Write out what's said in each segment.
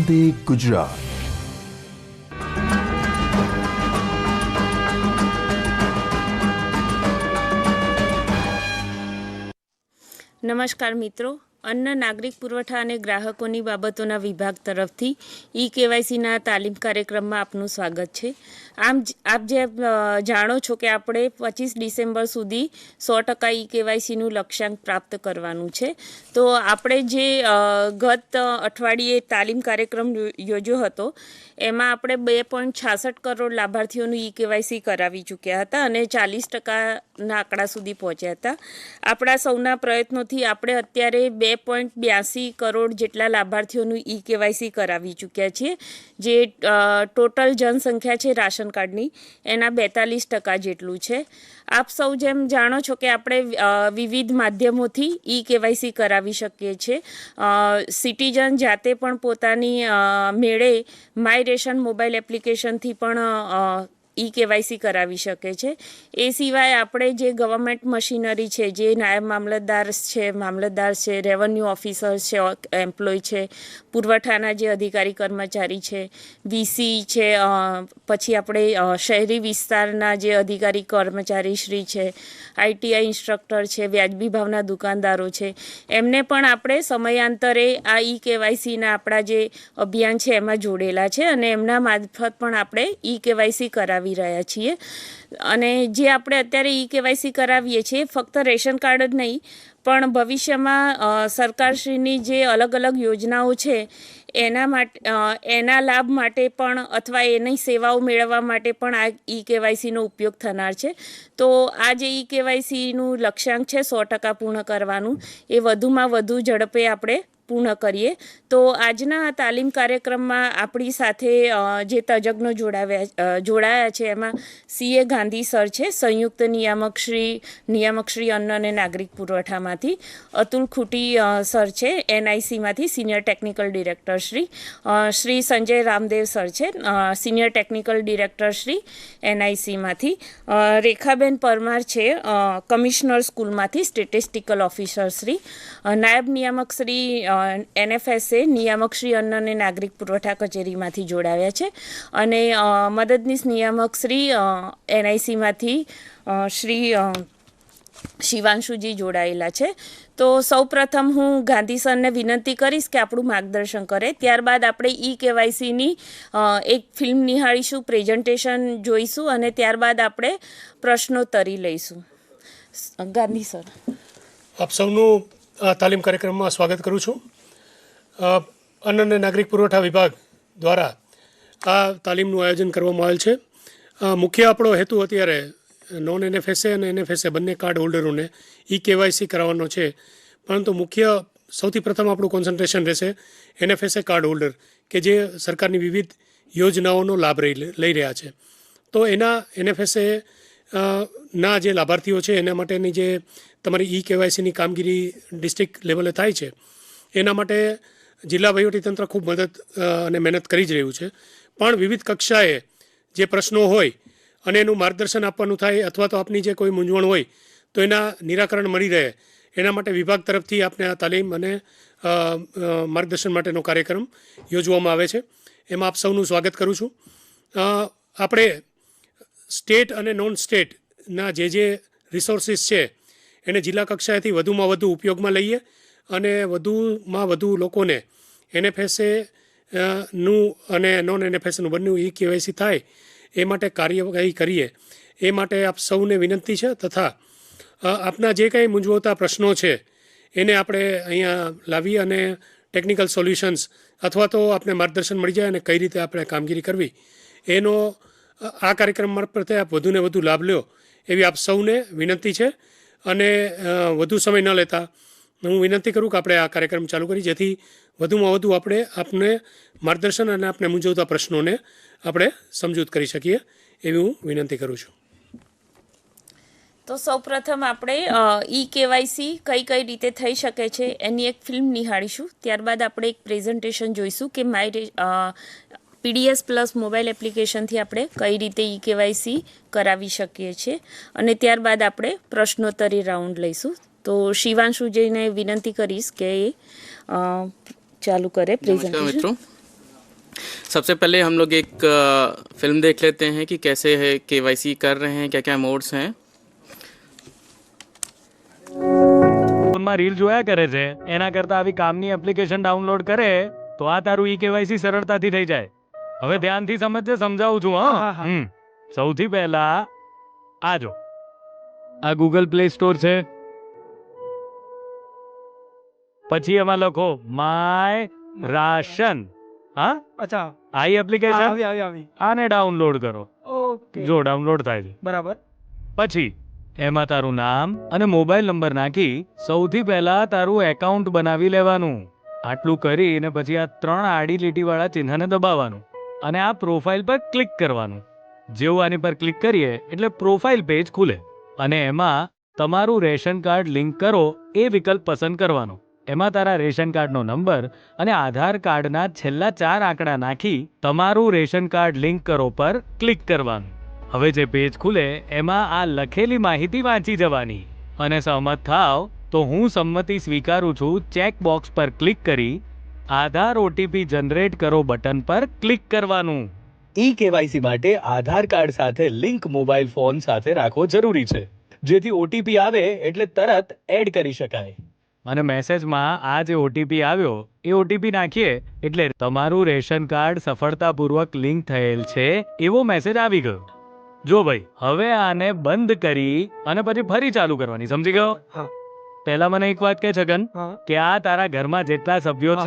વંદે ગુજરાત. નમસ્કાર મિત્રો, અન્ન નાગરિક પુરવઠા અને ગ્રાહકોની બાબતોના વિભાગ તરફથી કેવાયસીના તાલીમ કાર્યક્રમમાં આપનું સ્વાગત છે. આપ જે જાણો છો કે આપણે 25 ડિસેમ્બર સુધી 100% કેવાયસીનું લક્ષ્યાંક પ્રાપ્ત કરવાનું છે. તો આપણે જે ગત અઠવાડિયે તાલીમ કાર્યક્રમ યોજ્યો હતો એમાં આપણે 2.66 કરોડ લાભાર્થીઓનું કેવાયસી કરાવી ચૂક્યા હતા અને 40%ના આંકડા સુધી પહોંચ્યા હતા. આપણા સૌના પ્રયત્નોથી આપણે અત્યારે 2.82 કરોડ જેટલા લાભાર્થીઓનું કેવાયસી કરાવી ચૂક્યા છીએ, જે ટોટલ જનસંખ્યા છે રાશન કાર્ડની એના 42% જેટલું છે. આપ સૌ જેમ જાણો છો કે આપણે વિવિધ માધ્યમોથી કેવાયસી કરાવી શકીએ છીએ. સિટીઝન જાતે પણ પોતાની મેળે માય રેશન મોબાઈલ એપ્લિકેશનથી પણ કેવાયસી કરાવી શકે છે. એ સિવાય આપણે જે ગવર્મેન્ટ મશીનરી છે, જે નાયબ મામલતદાર છે, રેવન્યુ ઓફિસર્સ છે, એમ્પ્લોય છે, પુરવઠાના જે અધિકારી કર્મચારી છે, વીસી છે, પછી આપણે શહેરી વિસ્તારના જે અધિકારી કર્મચારી શ્રી છે, આઈટીઆઈ ઇન્સ્ટ્રક્ટર છે, વ્યાજબી ભાવના દુકાનદારો છે, એમને પણ આપણે સમયાંતરે આ કેવાયસીના આપણા જે અભિયાન છે એમાં જોડેલા છે અને એમના મારફત પણ આપણે કેવાયસી કરાવી રહ્યા છીએ. અને જે આપણે અત્યારે કેવાયસી કરાવીએ છીએ ફક્ત રેશન કાર્ડ જ નહીં, પણ ભવિષ્યમાં સરકારશ્રીની જે અલગ અલગ યોજનાઓ છે એના લાભ માટે પણ અથવા એની સેવાઓ મેળવવા માટે પણ આ કેવાયસીનો ઉપયોગ થનાર છે. તો આ જે કેવાયસીનું લક્ષ્યાંક છે 100% પૂર્ણ કરવાનું, એ વધુમાં વધુ ઝડપે આપણે પૂર્ણ કરીએ. તો આજના તાલીમ કાર્યક્રમમાં આપણી સાથે જે તજજ્ઞો જોડાયા છે એમાં સીએ ગાંધી સર છે, સંયુક્ત નિયામક શ્રી અન્ન અને નાગરિક પુરવઠામાંથી, અતુલ ખૂટી સર છે એનઆઈસીમાંથી senior technical director Shri Sanjay Ramdev sir છે સિનિયર ટેકનિકલ ડિરેક્ટર શ્રી એનઆઈસીમાંથી, રેખાબેન પરમાર છે કમિશનર સ્કૂલમાંથી સ્ટેટિસ્ટિકલ ઓફિસર શ્રી, નાયબ નિયામક શ્રી NFSA નિયામક શ્રી અન્ન અને નાગરિક પુરવઠા કચેરીમાંથી જોડાવ્યા છે અને મદદનીશ નિયામક શ્રી એનઆઈસીમાંથી શ્રી શિવાંશુજી જોડાયેલા છે. તો સૌપ્રથમ હું ગાંધી સરને વિનંતી કરીશ કે આપણું માર્ગદર્શન કરે. ત્યારબાદ આપણે કેવાયસીની એક ફિલ્મ નિહાળીશું, પ્રેઝન્ટેશન જોઈશું અને ત્યારબાદ આપણે પ્રશ્નોત્તરી લઈશું. ગાંધી સર, આપ સૌનું આ તાલીમ કાર્યક્રમમાં સ્વાગત કરું છું. અન્ન અને નાગરિક પુરવઠા વિભાગ દ્વારા આ તાલીમનું આયોજન કરવામાં આવેલ છે. મુખ્ય આપણો હેતુ અત્યારે નોન NFSA અને NFSA બંને કાર્ડ હોલ્ડરોને કેવાયસી કરાવવાનો છે, પરંતુ મુખ્ય સૌથી પ્રથમ આપણું કોન્સન્ટ્રેશન રહેશે NFSA કાર્ડ હોલ્ડર કે જે સરકારની વિવિધ યોજનાઓનો લાભ લઈ રહ્યા છે. તો એના NFSA ના જે લાભાર્થીઓ છે એના માટેની જે તમારી કેવાયસીની કામગીરી ડિસ્ટ્રિક્ટ લેવલે થાય છે, એના માટે જિલ્લા વહીવટીતંત્ર ખૂબ મદદ અને મહેનત કરી જ રહ્યું છે. પણ વિવિધ કક્ષાએ જે પ્રશ્નો હોય અને એનું માર્ગદર્શન આપવાનું થાય અથવા તો આપની જે કોઈ મૂંઝવણ હોય તો એના નિરાકરણ મળી રહે, એના માટે વિભાગ તરફથી આપણે આ તાલીમ અને માર્ગદર્શન માટેનો કાર્યક્રમ યોજવામાં આવે છે. એમાં આપ સૌનું સ્વાગત કરું છું. આપણે સ્ટેટ અને નોન સ્ટેટના જે રિસોર્સિસ છે એને જિલ્લા કક્ષાએથી વધુમાં વધુ ઉપયોગમાં લઈએ અને વધુમાં વધુ લોકોને NFSA નું અને નોન NFSA બંનેનું કેવાયસી થાય એ માટે કાર્યવાહી કરીએ. એ માટે આપ સૌને વિનંતી છે તથા આપના જે કંઈ મૂંઝવતા પ્રશ્નો છે એને આપણે અહીંયા લાવી અને ટેકનિકલ સોલ્યુશન્સ અથવા તો આપને માર્ગદર્શન મળી જાય અને કઈ રીતે આપણે કામગીરી કરવી એનો આ કાર્યક્રમ મારફતે આપ વધુને વધુ લાભ લ્યો એવી આપ સૌને વિનંતી છે. અને વધુ સમય ન લેતા હું વિનંતી કરું કે આપણે આ કાર્યક્રમ ચાલુ કરી, જેથી વધુમાં વધુ આપણે આપને માર્ગદર્શન અને આપને મૂંઝવતા પ્રશ્નોને આપણે સમજૂત કરી શકીએ એવી હું વિનંતી કરું છું. તો સૌપ્રથમ આપણે કેવાયસી કઈ રીતે થઈ શકે છે એની એક ફિલ્મ નિહાળીશું. ત્યારબાદ આપણે એક પ્રેઝન્ટેશન જોઈશું કે PDS પ્લસ મોબાઈલ એપ્લિકેશનથી આપણે કઈ રીતે કેવાયસી કરાવી શકીએ છીએ અને ત્યારબાદ આપણે પ્રશ્નોત્તરી રાઉન્ડ લઈશું. તો શિવાંશુજીને વિનંતી કરીશ કે ચાલુ કરે પ્રેઝન્ટેશન. सबसे पहले हम लोग एक फिल्म देख लेते हैं कि कैसे है केवाईसी कर रहे हैं, क्या क्या मोड्स हैं। ફોનમાં રીલ જોયા કરે છે એના કરતા આવી કામની એપ્લિકેશન ડાઉનલોડ કરે તો આ તારું ઈ કેવાયસી સરળતાથી થઈ જાય. હવે ધ્યાનથી સમજજે, સમજાવું છું. હા. સૌથી પહેલા આ જો, આ ગૂગલ પ્લે સ્ટોર છે. પછી એમાં લખો માય રાશન. હા, અચ્છા, આ એપ્લિકેશન આવી આને ડાઉનલોડ કરો. ઓકે, જો ડાઉનલોડ થાય છે. બરાબર. પછી એમાં તારું નામ અને મોબાઈલ નંબર નાખી સૌથી પહેલા તારું એકાઉન્ટ બનાવી લેવાનું. આટલું કરીને પછી આ 3 આડી લીટીવાળા ચિહ્નને દબાવવાનું અને આ પ્રોફાઇલ પર ક્લિક કરવાનું. જેવું આની પર ક્લિક કરીએ એટલે પ્રોફાઇલ પેજ ખુલે અને એમાં તમારું રેશન કાર્ડ લિંક કરો એ વિકલ્પ પસંદ કરવાનો. એમાં તારા રેશન કાર્ડનો નંબર અને આધાર કાર્ડના છેલ્લા 4 આંકડા નાખી તમારું રેશન કાર્ડ લિંક કરો પર ક્લિક કરવાનું. હવે જે પેજ ખુલે એમાં આ લખેલી માહિતી વાંચી જવાની અને સહમત થાવ તો હું સંમતિ સ્વીકારું છું ચેક બોક્સ પર ક્લિક કરી આધાર ઓટીપી જનરેટ કરો બટન પર ક્લિક કરવાનું. ઈ કેવાયસી માટે આધાર કાર્ડ સાથે લિંક મોબાઈલ ફોન સાથે રાખવો જરૂરી છે, જેથી ઓટીપી આવે એટલે તરત એડ કરી શકાય. અને મેસેજમાં આ જે ઓટીપી આવ્યો એ ઓટીપી નાખીએ એટલે તમારું રેશન કાર્ડ સફળતાપૂર્વક લિંક થયેલ છે એવો મેસેજ આવી ગયો. જો ભાઈ, હવે આને બંધ કરી અને પછી ફરી ચાલુ કરવાની. સમજી ગયો? હા. પહેલા મને એક વાત કહે છગન, હા. કે આ તારા ઘરમાં જેટલા સભ્યો હા,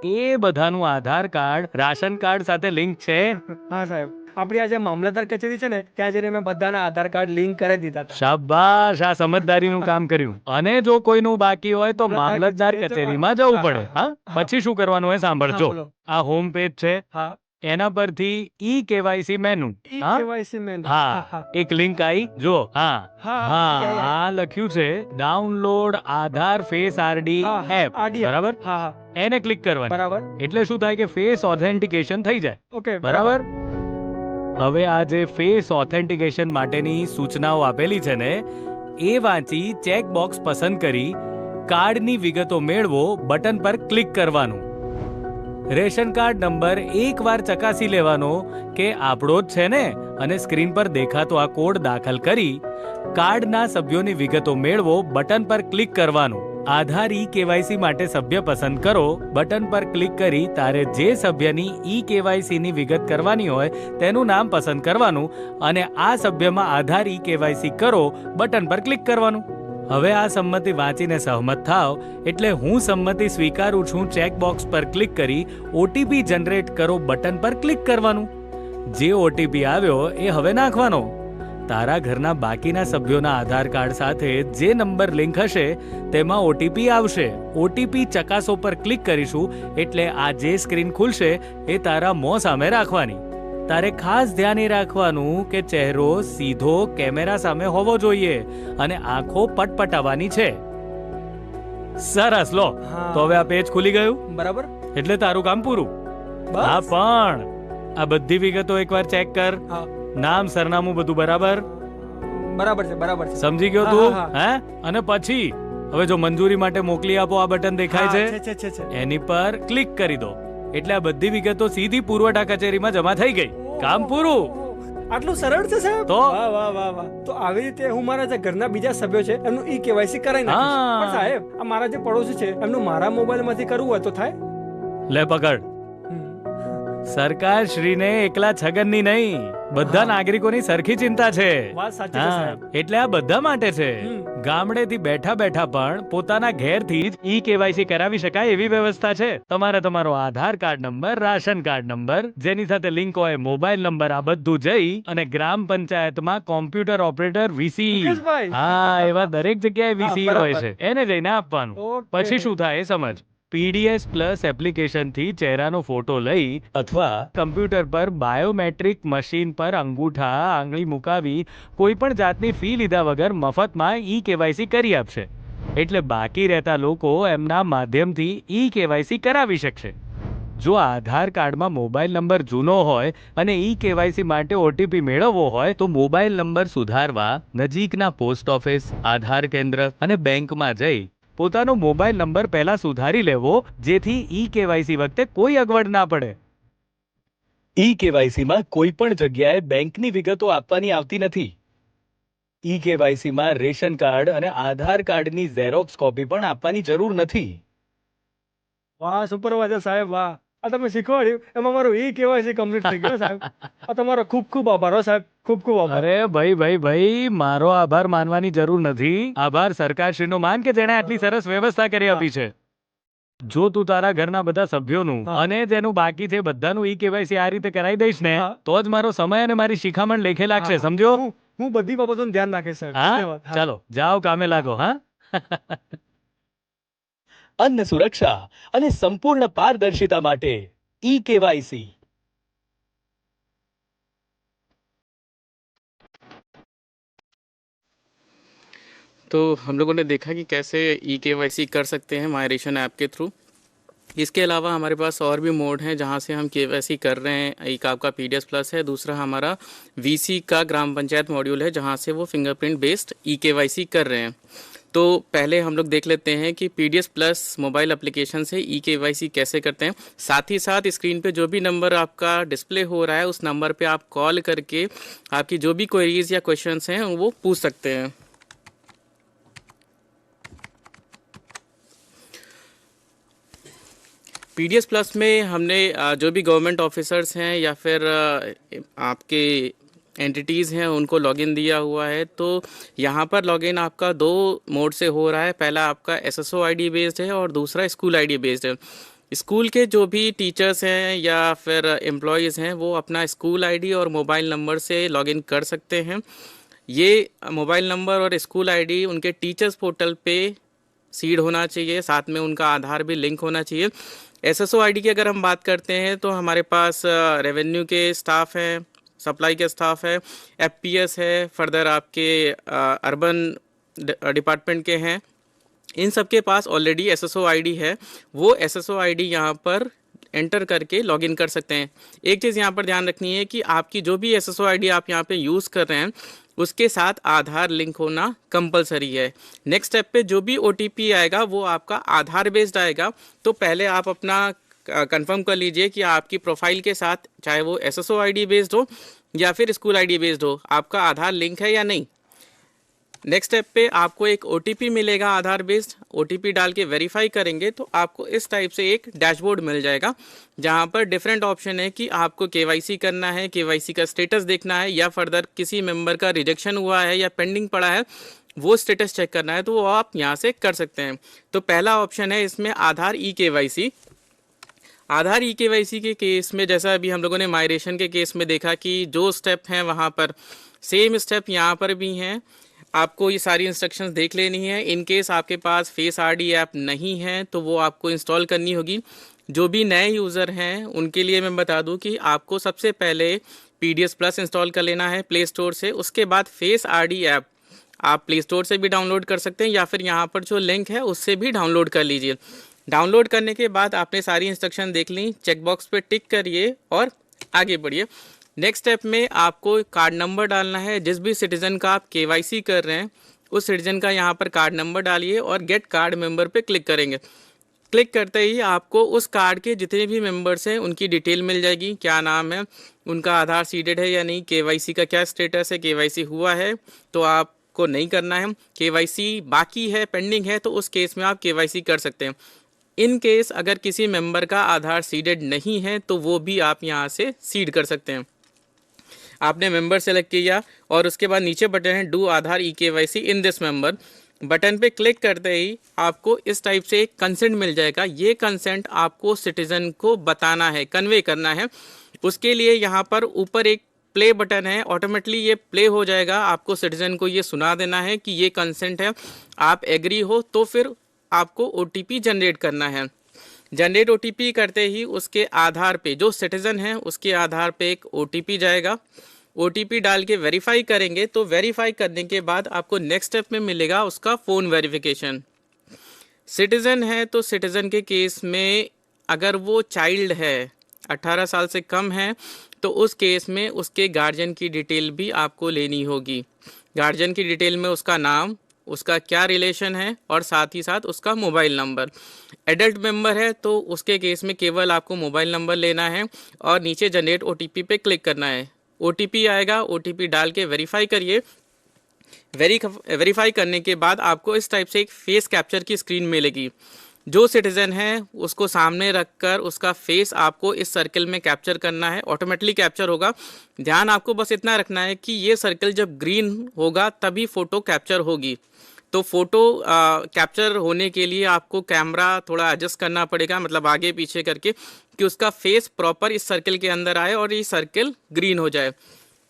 છે એ બધાનું આધાર કાર્ડ રાશન કાર્ડ સાથે લિંક છે. હા સાહેબ, આપણી આ જે મામલતદાર કચેરી છે ને ત્યાં જઈને મેં બધાના આધાર કાર્ડ લિંક કરી દીધા હતા. શાબાશ, આ સમજદારીનું કામ કર્યું. અને જો કોઈનું બાકી હોય તો મામલતદાર કચેરીમાં જવું પડે. હા, પછી શું કરવાનું હોય સાંભળજો. હા, બોલો. આ હોમ પેજ છે, હા, એના પરથી ઈ કેવાયસી મેનુ. હા, KYC મેન. હા, એક લિંક આવી જો. હા હા, હા, આ લખ્યું છે ડાઉનલોડ આધાર ફેસ આરડી હા, એપ. RD. બરાબર, હા, હા, એને ક્લિક કરવાની. બરાબર. એટલે શું થાય કે ફેસ ઓથેન્ટિકેશન થઈ જાય. ઓકે, બરાબર. હવે આ જે ફેસ ઓથેન્ટિકેશન માટેની સૂચનાઓ આપેલી છે ને એ વાંચી ચેક બોક્સ પસંદ કરી કાર્ડની વિગતો મેળવો બટન પર ક્લિક કરવાનું. રેશન કાર્ડ નંબર એકવાર ચકાસી લેવાનો કે આપણો જ છે ને અને સ્ક્રીન પર દેખાતો આ કોડ દાખલ કરી કાર્ડના સભ્યોની વિગતો મેળવો બટન પર ક્લિક કરવાનું. આધાર ઈ કેવાયસી માટે સભ્ય પસંદ કરો બટન પર ક્લિક કરી તારે જે સભ્યની ઈ કેવાયસીની વિગત કરવાની હોય તેનું નામ પસંદ કરવાનું અને આ સભ્યમાં આધાર ઈ કેવાયસી કરો બટન પર ક્લિક કરવાનું. હવે આ સંમતિ વાંચીને સહમત થાવ એટલે હું સંમતિ સ્વીકારું છું ચેક બોક્સ પર ક્લિક કરી ઓટીપી જનરેટ કરો બટન પર ક્લિક કરવાનું. જે ઓટીપી આવ્યો એ હવે નાખવાનો. તારા ઘરના બાકીના સભ્યોના આધાર કાર્ડ સાથે જે નંબર લિંક હશે તેમાં ઓટીપી આવશે. ઓટીપી ચકાસો પર ક્લિક કરીશું એટલે આ જે સ્ક્રીન ખુલશે એ તારા મોં સામે રાખવાની. તારે ખાસ ધ્યાન એ રાખવાનું કે ચહેરો સીધો કેમેરા સામે હોવો જોઈએ અને આંખો પટપટાવવાની છે. સરસ, લો તો હવે આ પેજ ખુલી ગયું. બરાબર. એટલે તારું કામ પૂરું. બસ? હા, પણ આ બધી વિગતો એકવાર ચેક કર. હા, નામ સરનામું બધું બરાબર બરાબર છે, બરાબર છે. સમજી ગયો હા, તું? હા, હા. હે? અને પછી હવે જો મંજૂરી માટે મોકલી આપો આ બટન દેખાય હા, છે છે. એની પર ક્લિક કરી દો એટલે આ બધી વિગતો સીધી પુરવઠા કચેરીમાં જમા થઈ ગઈ. કામ પૂરું. આટલું સરળ છે સાહેબ. તો? વાહ વાહ વાહ વાહ. તો આવી રીતે હું મારા જે ઘરના બીજા સભ્યો છે એમનું ઈ કેવાયસી કરાવી નાખીશ. હા. પણ સાહેબ, આ મારા જે પડોશી છે એમનું મારા મોબાઈલ માંથી કરવું હોય તો થાય? લે પકડ. સરકાર શ્રીને એકલા છગનની નહીં બધા નાગરિકોની સરખી ચિંતા છે. વાત સાચી છે હા, સાહેબ. એટલે આ બધા માટે છે. હમ. ગામડેથી બેઠા બેઠા પણ પોતાના ઘેરથી જ ઈ કેવાયસી કરાવી શકાય એવી વ્યવસ્થા છે. તમારે તમારો Aadhaar card number, ration card number, જેની સાથે લિંક હોય મોબાઈલ નંબર, આ બધું જઈ અને ગ્રામ પંચાયતમાં કોમ્પ્યુટર ઓપરેટર વીસી, મુકેશભાઈ. હા, એવા દરેક જગ્યાએ વીસી બરાબર. હોય છે, એને જઈને આપવાનું. ઓકે. પછી શું થાય એ સમજ. પીડીએસ પ્લસ એપ્લિકેશનથી ચહેરાનો ફોટો લઈ અથવા કમ્પ્યુટર પર બાયોમેટ્રિક મશીન પર અંગૂઠા આંગળી મુકાવી કોઈ પણ જાતની ફી લીધા વગર મફતમાં ઈ કેવાયસી કરી આપશે. એટલે બાકી રહેતા લોકો એમના માધ્યમથી ઈ કેવાયસી કરાવી શકશે. જો આધાર કાર્ડમાં મોબાઈલ નંબર જૂનો હોય અને ઈ કેવાયસી માટે ઓટીપી મેળવવો હોય તો મોબાઈલ નંબર સુધારવા નજીકના પોસ્ટ ઓફિસ, આધાર કેન્દ્ર અને બેંકમાં જઈ પોતાનો મોબાઈલ નંબર પહેલા સુધારી લેવો જેથી ઈ કેવાયસી વખતે કોઈ અગવડ ના પડે. ઈ કેવાયસીમાં કોઈ પણ જગ્યાએ બેંકની વિગતો આપવાની આવતી નથી. ઈ કેવાયસીમાં રેશન કાર્ડ અને આધાર કાર્ડની ઝેરોક્સ કોપી પણ આપવાની જરૂર નથી. વાહ સુપરવાઇઝર સાહેબ વાહ, આ તમે શીખવાડ્યું એમાં મારું ઈ કેવાયસી કમ્પ્લીટ થઈ ગયું સાહેબ. આ તમારો ખૂબ ખૂબ આભાર હો સાહેબ, ખૂબ ખૂબ આભાર. અરે ભાઈ મારો આભાર માનવાની જરૂર નથી. આભાર સરકારશ્રીનો માન કે જેણે આટલી સરસ વ્યવસ્થા કરી આપી છે. જો તું તારા ઘરના બધા સભ્યોનું હા. અને જેનું બાકી છે બધાનું ઈ કેવાયસી આ રીતે કરાવી દઈશ ને, હા. તો જ મારો સમય અને મારી શિખામણ લેખે લાગશે. હા. સમજો? હું બધી બાબતોનું ધ્યાન રાખીશ સાહેબ. હા, ધન્યવાદ. હા. ચાલો જાઓ કામે લાગો. હા. અન્ન સુરક્ષા અને સંપૂર્ણ પારદર્શિતા માટે ઈ કેવાયસી. तो हम लोगों ने देखा कि कैसे ई केवाईसी कर सकते हैं माई रेशन ऐप के थ्रू। इसके अलावा हमारे पास और भी मोड हैं जहां से हम केवाईसी कर रहे हैं। एक आपका पीडीएस प्लस है, दूसरा हमारा वीसी का ग्राम पंचायत मॉड्यूल है जहां से वो फिंगरप्रिंट बेस्ड ई केवाईसी कर रहे हैं। तो पहले हम लोग देख लेते हैं कि पीडीएस प्लस मोबाइल एप्लीकेशन से ई केवाईसी कैसे करते हैं। साथ ही साथ स्क्रीन पे जो भी नंबर आपका डिस्प्ले हो रहा है उस नंबर पे आप कॉल करके आपकी जो भी क्वेरीज या क्वेश्चंस हैं वो पूछ सकते हैं। पीडीएस प्लस में हमने जो भी गवर्नमेंट ऑफिसर्स हैं या फिर आपके एंटिटीज़ हैं उनको लॉगिन दिया हुआ है। तो यहाँ पर लॉगिन आपका दो मोड से हो रहा है। पहला आपका एसएसओ आईडी बेस्ड है और दूसरा स्कूल आईडी बेस्ड है। स्कूल के जो भी टीचर्स हैं या फिर एम्प्लॉयज़ हैं वो अपना स्कूल आईडी और मोबाइल नंबर से लॉगिन कर सकते हैं। ये मोबाइल नंबर और स्कूल आईडी उनके टीचर्स पोर्टल पे सीड होना चाहिए, साथ में उनका आधार भी लिंक होना चाहिए। एसएसओ आईडी की अगर हम बात करते हैं तो हमारे पास रेवेन्यू के स्टाफ हैं, सप्लाई के स्टाफ है, एफपीएस है, फर्दर आपके अर्बन डिपार्टमेंट के हैं। इन सब के पास ऑलरेडी एसएसओ आईडी है। वो एसएसओ आईडी यहाँ पर एंटर करके लॉगिन कर सकते हैं। एक चीज़ यहाँ पर ध्यान रखनी है कि आपकी जो भी एसएसओ आईडी आप यहाँ पे यूज़ कर रहे हैं उसके साथ आधार लिंक होना कंपलसरी है। नेक्स्ट स्टेप पे जो भी ओटीपी आएगा वो आपका आधार बेस्ड आएगा। तो पहले आप अपना कंफर्म कर लीजिए कि आपकी प्रोफाइल के साथ चाहे वो एसएसओ आईडी बेस्ड हो या फिर स्कूल आईडी बेस्ड हो, आपका आधार लिंक है या नहीं। नेक्स्ट स्टेप पे आपको एक ओटीपी मिलेगा आधार बेस्ड। ओटीपी डाल के वेरीफाई करेंगे तो आपको इस टाइप से एक डैशबोर्ड मिल जाएगा जहां पर डिफरेंट ऑप्शन है कि आपको केवाईसी करना है, केवाईसी का स्टेटस देखना है या फर्दर किसी मेंबर का रिजेक्शन हुआ है या पेंडिंग पड़ा है वो स्टेटस चेक करना है, तो वो आप यहाँ से कर सकते हैं। तो पहला ऑप्शन है इसमें आधार ई केवाईसी। आधार ई केवाईसी के केस में जैसा अभी हम लोगों ने माइग्रेशन के केस में देखा कि जो स्टेप हैं वहाँ पर सेम स्टेप यहाँ पर भी हैं। आपको ये सारी इंस्ट्रक्शंस देख लेनी है। इन केस आपके पास फेस आरडी ऐप नहीं है तो वो आपको इंस्टॉल करनी होगी। जो भी नए यूज़र हैं उनके लिए मैं बता दूं कि आपको सबसे पहले पीडीएस प्लस इंस्टॉल कर लेना है प्ले स्टोर से। उसके बाद फेस आरडी ऐप आप प्ले स्टोर से भी डाउनलोड कर सकते हैं या फिर यहाँ पर जो लिंक है उससे भी डाउनलोड कर लीजिए। डाउनलोड करने के बाद आपने सारी इंस्ट्रक्शन देख ली, चेकबॉक्स पे टिक करिए और आगे बढ़िए। नेक्स्ट स्टेप में आपको कार्ड नंबर डालना है। जिस भी सिटीज़न का आप केवाईसी कर रहे हैं उस सिटीज़न का यहाँ पर कार्ड नंबर डालिए और गेट कार्ड मेंबर पे क्लिक करेंगे। क्लिक करते ही आपको उस कार्ड के जितने भी मेंबर्स हैं उनकी डिटेल मिल जाएगी, क्या नाम है, उनका आधार सीडेड है या नहीं, केवाईसी का क्या स्टेटस है, केवाईसी हुआ है तो आपको नहीं करना है, केवाईसी बाकी है पेंडिंग है तो उस केस में आप केवाईसी कर सकते हैं। इन केस अगर किसी मेंबर का आधार सीडेड नहीं है तो वो भी आप यहाँ से सीड कर सकते हैं। आपने मेंबर सेलेक्ट किया और उसके बाद नीचे बटन है do Aadhaar e KYC in this member. Button पे क्लिक करते ही आपको इस टाइप से एक कंसेंट मिल जाएगा। ये कंसेंट आपको सिटीजन को बताना है, कन्वे करना है। उसके लिए यहाँ पर ऊपर एक प्ले बटन है, ऑटोमेटिकली ये प्ले हो जाएगा। आपको सिटीजन को ये सुना देना है कि ये कंसेंट है, आप एग्री हो तो फिर आपको ओटीपी जनरेट करना है। जनरेट ओटीपी करते ही उसके आधार पे जो सिटीजन है उसके आधार पे एक ओटीपी जाएगा। ओटीपी डाल के वेरीफाई करेंगे तो वेरीफाई करने के बाद आपको नेक्स्ट स्टेप में मिलेगा उसका फ़ोन वेरिफिकेशन। सिटीज़न है तो सिटीज़न के केस में अगर वो चाइल्ड है 18 साल से कम है तो उस केस में उसके गार्जियन की डिटेल भी आपको लेनी होगी। गार्जियन की डिटेल में उसका नाम, उसका क्या रिलेशन है और साथ ही साथ उसका मोबाइल नंबर। एडल्ट मेंबर है तो उसके केस में केवल आपको मोबाइल नंबर लेना है और नीचे जनरेट ओटीपी पे क्लिक करना है। ओटीपी आएगा, ओटीपी डाल के वेरीफाई करिए। वेरीफाई करने के बाद आपको इस टाइप से एक फेस कैप्चर की स्क्रीन मिलेगी। जो सिटीजन है उसको सामने रखकर उसका फेस आपको इस सर्कल में कैप्चर करना है, ऑटोमेटिकली कैप्चर होगा। ध्यान आपको बस इतना रखना है कि ये सर्कल जब ग्रीन होगा तभी फ़ोटो कैप्चर होगी। तो फ़ोटो कैप्चर होने के लिए आपको कैमरा थोड़ा एडजस्ट करना पड़ेगा, मतलब आगे पीछे करके, कि उसका फेस प्रॉपर इस सर्कल के अंदर आए और ये सर्कल ग्रीन हो जाए।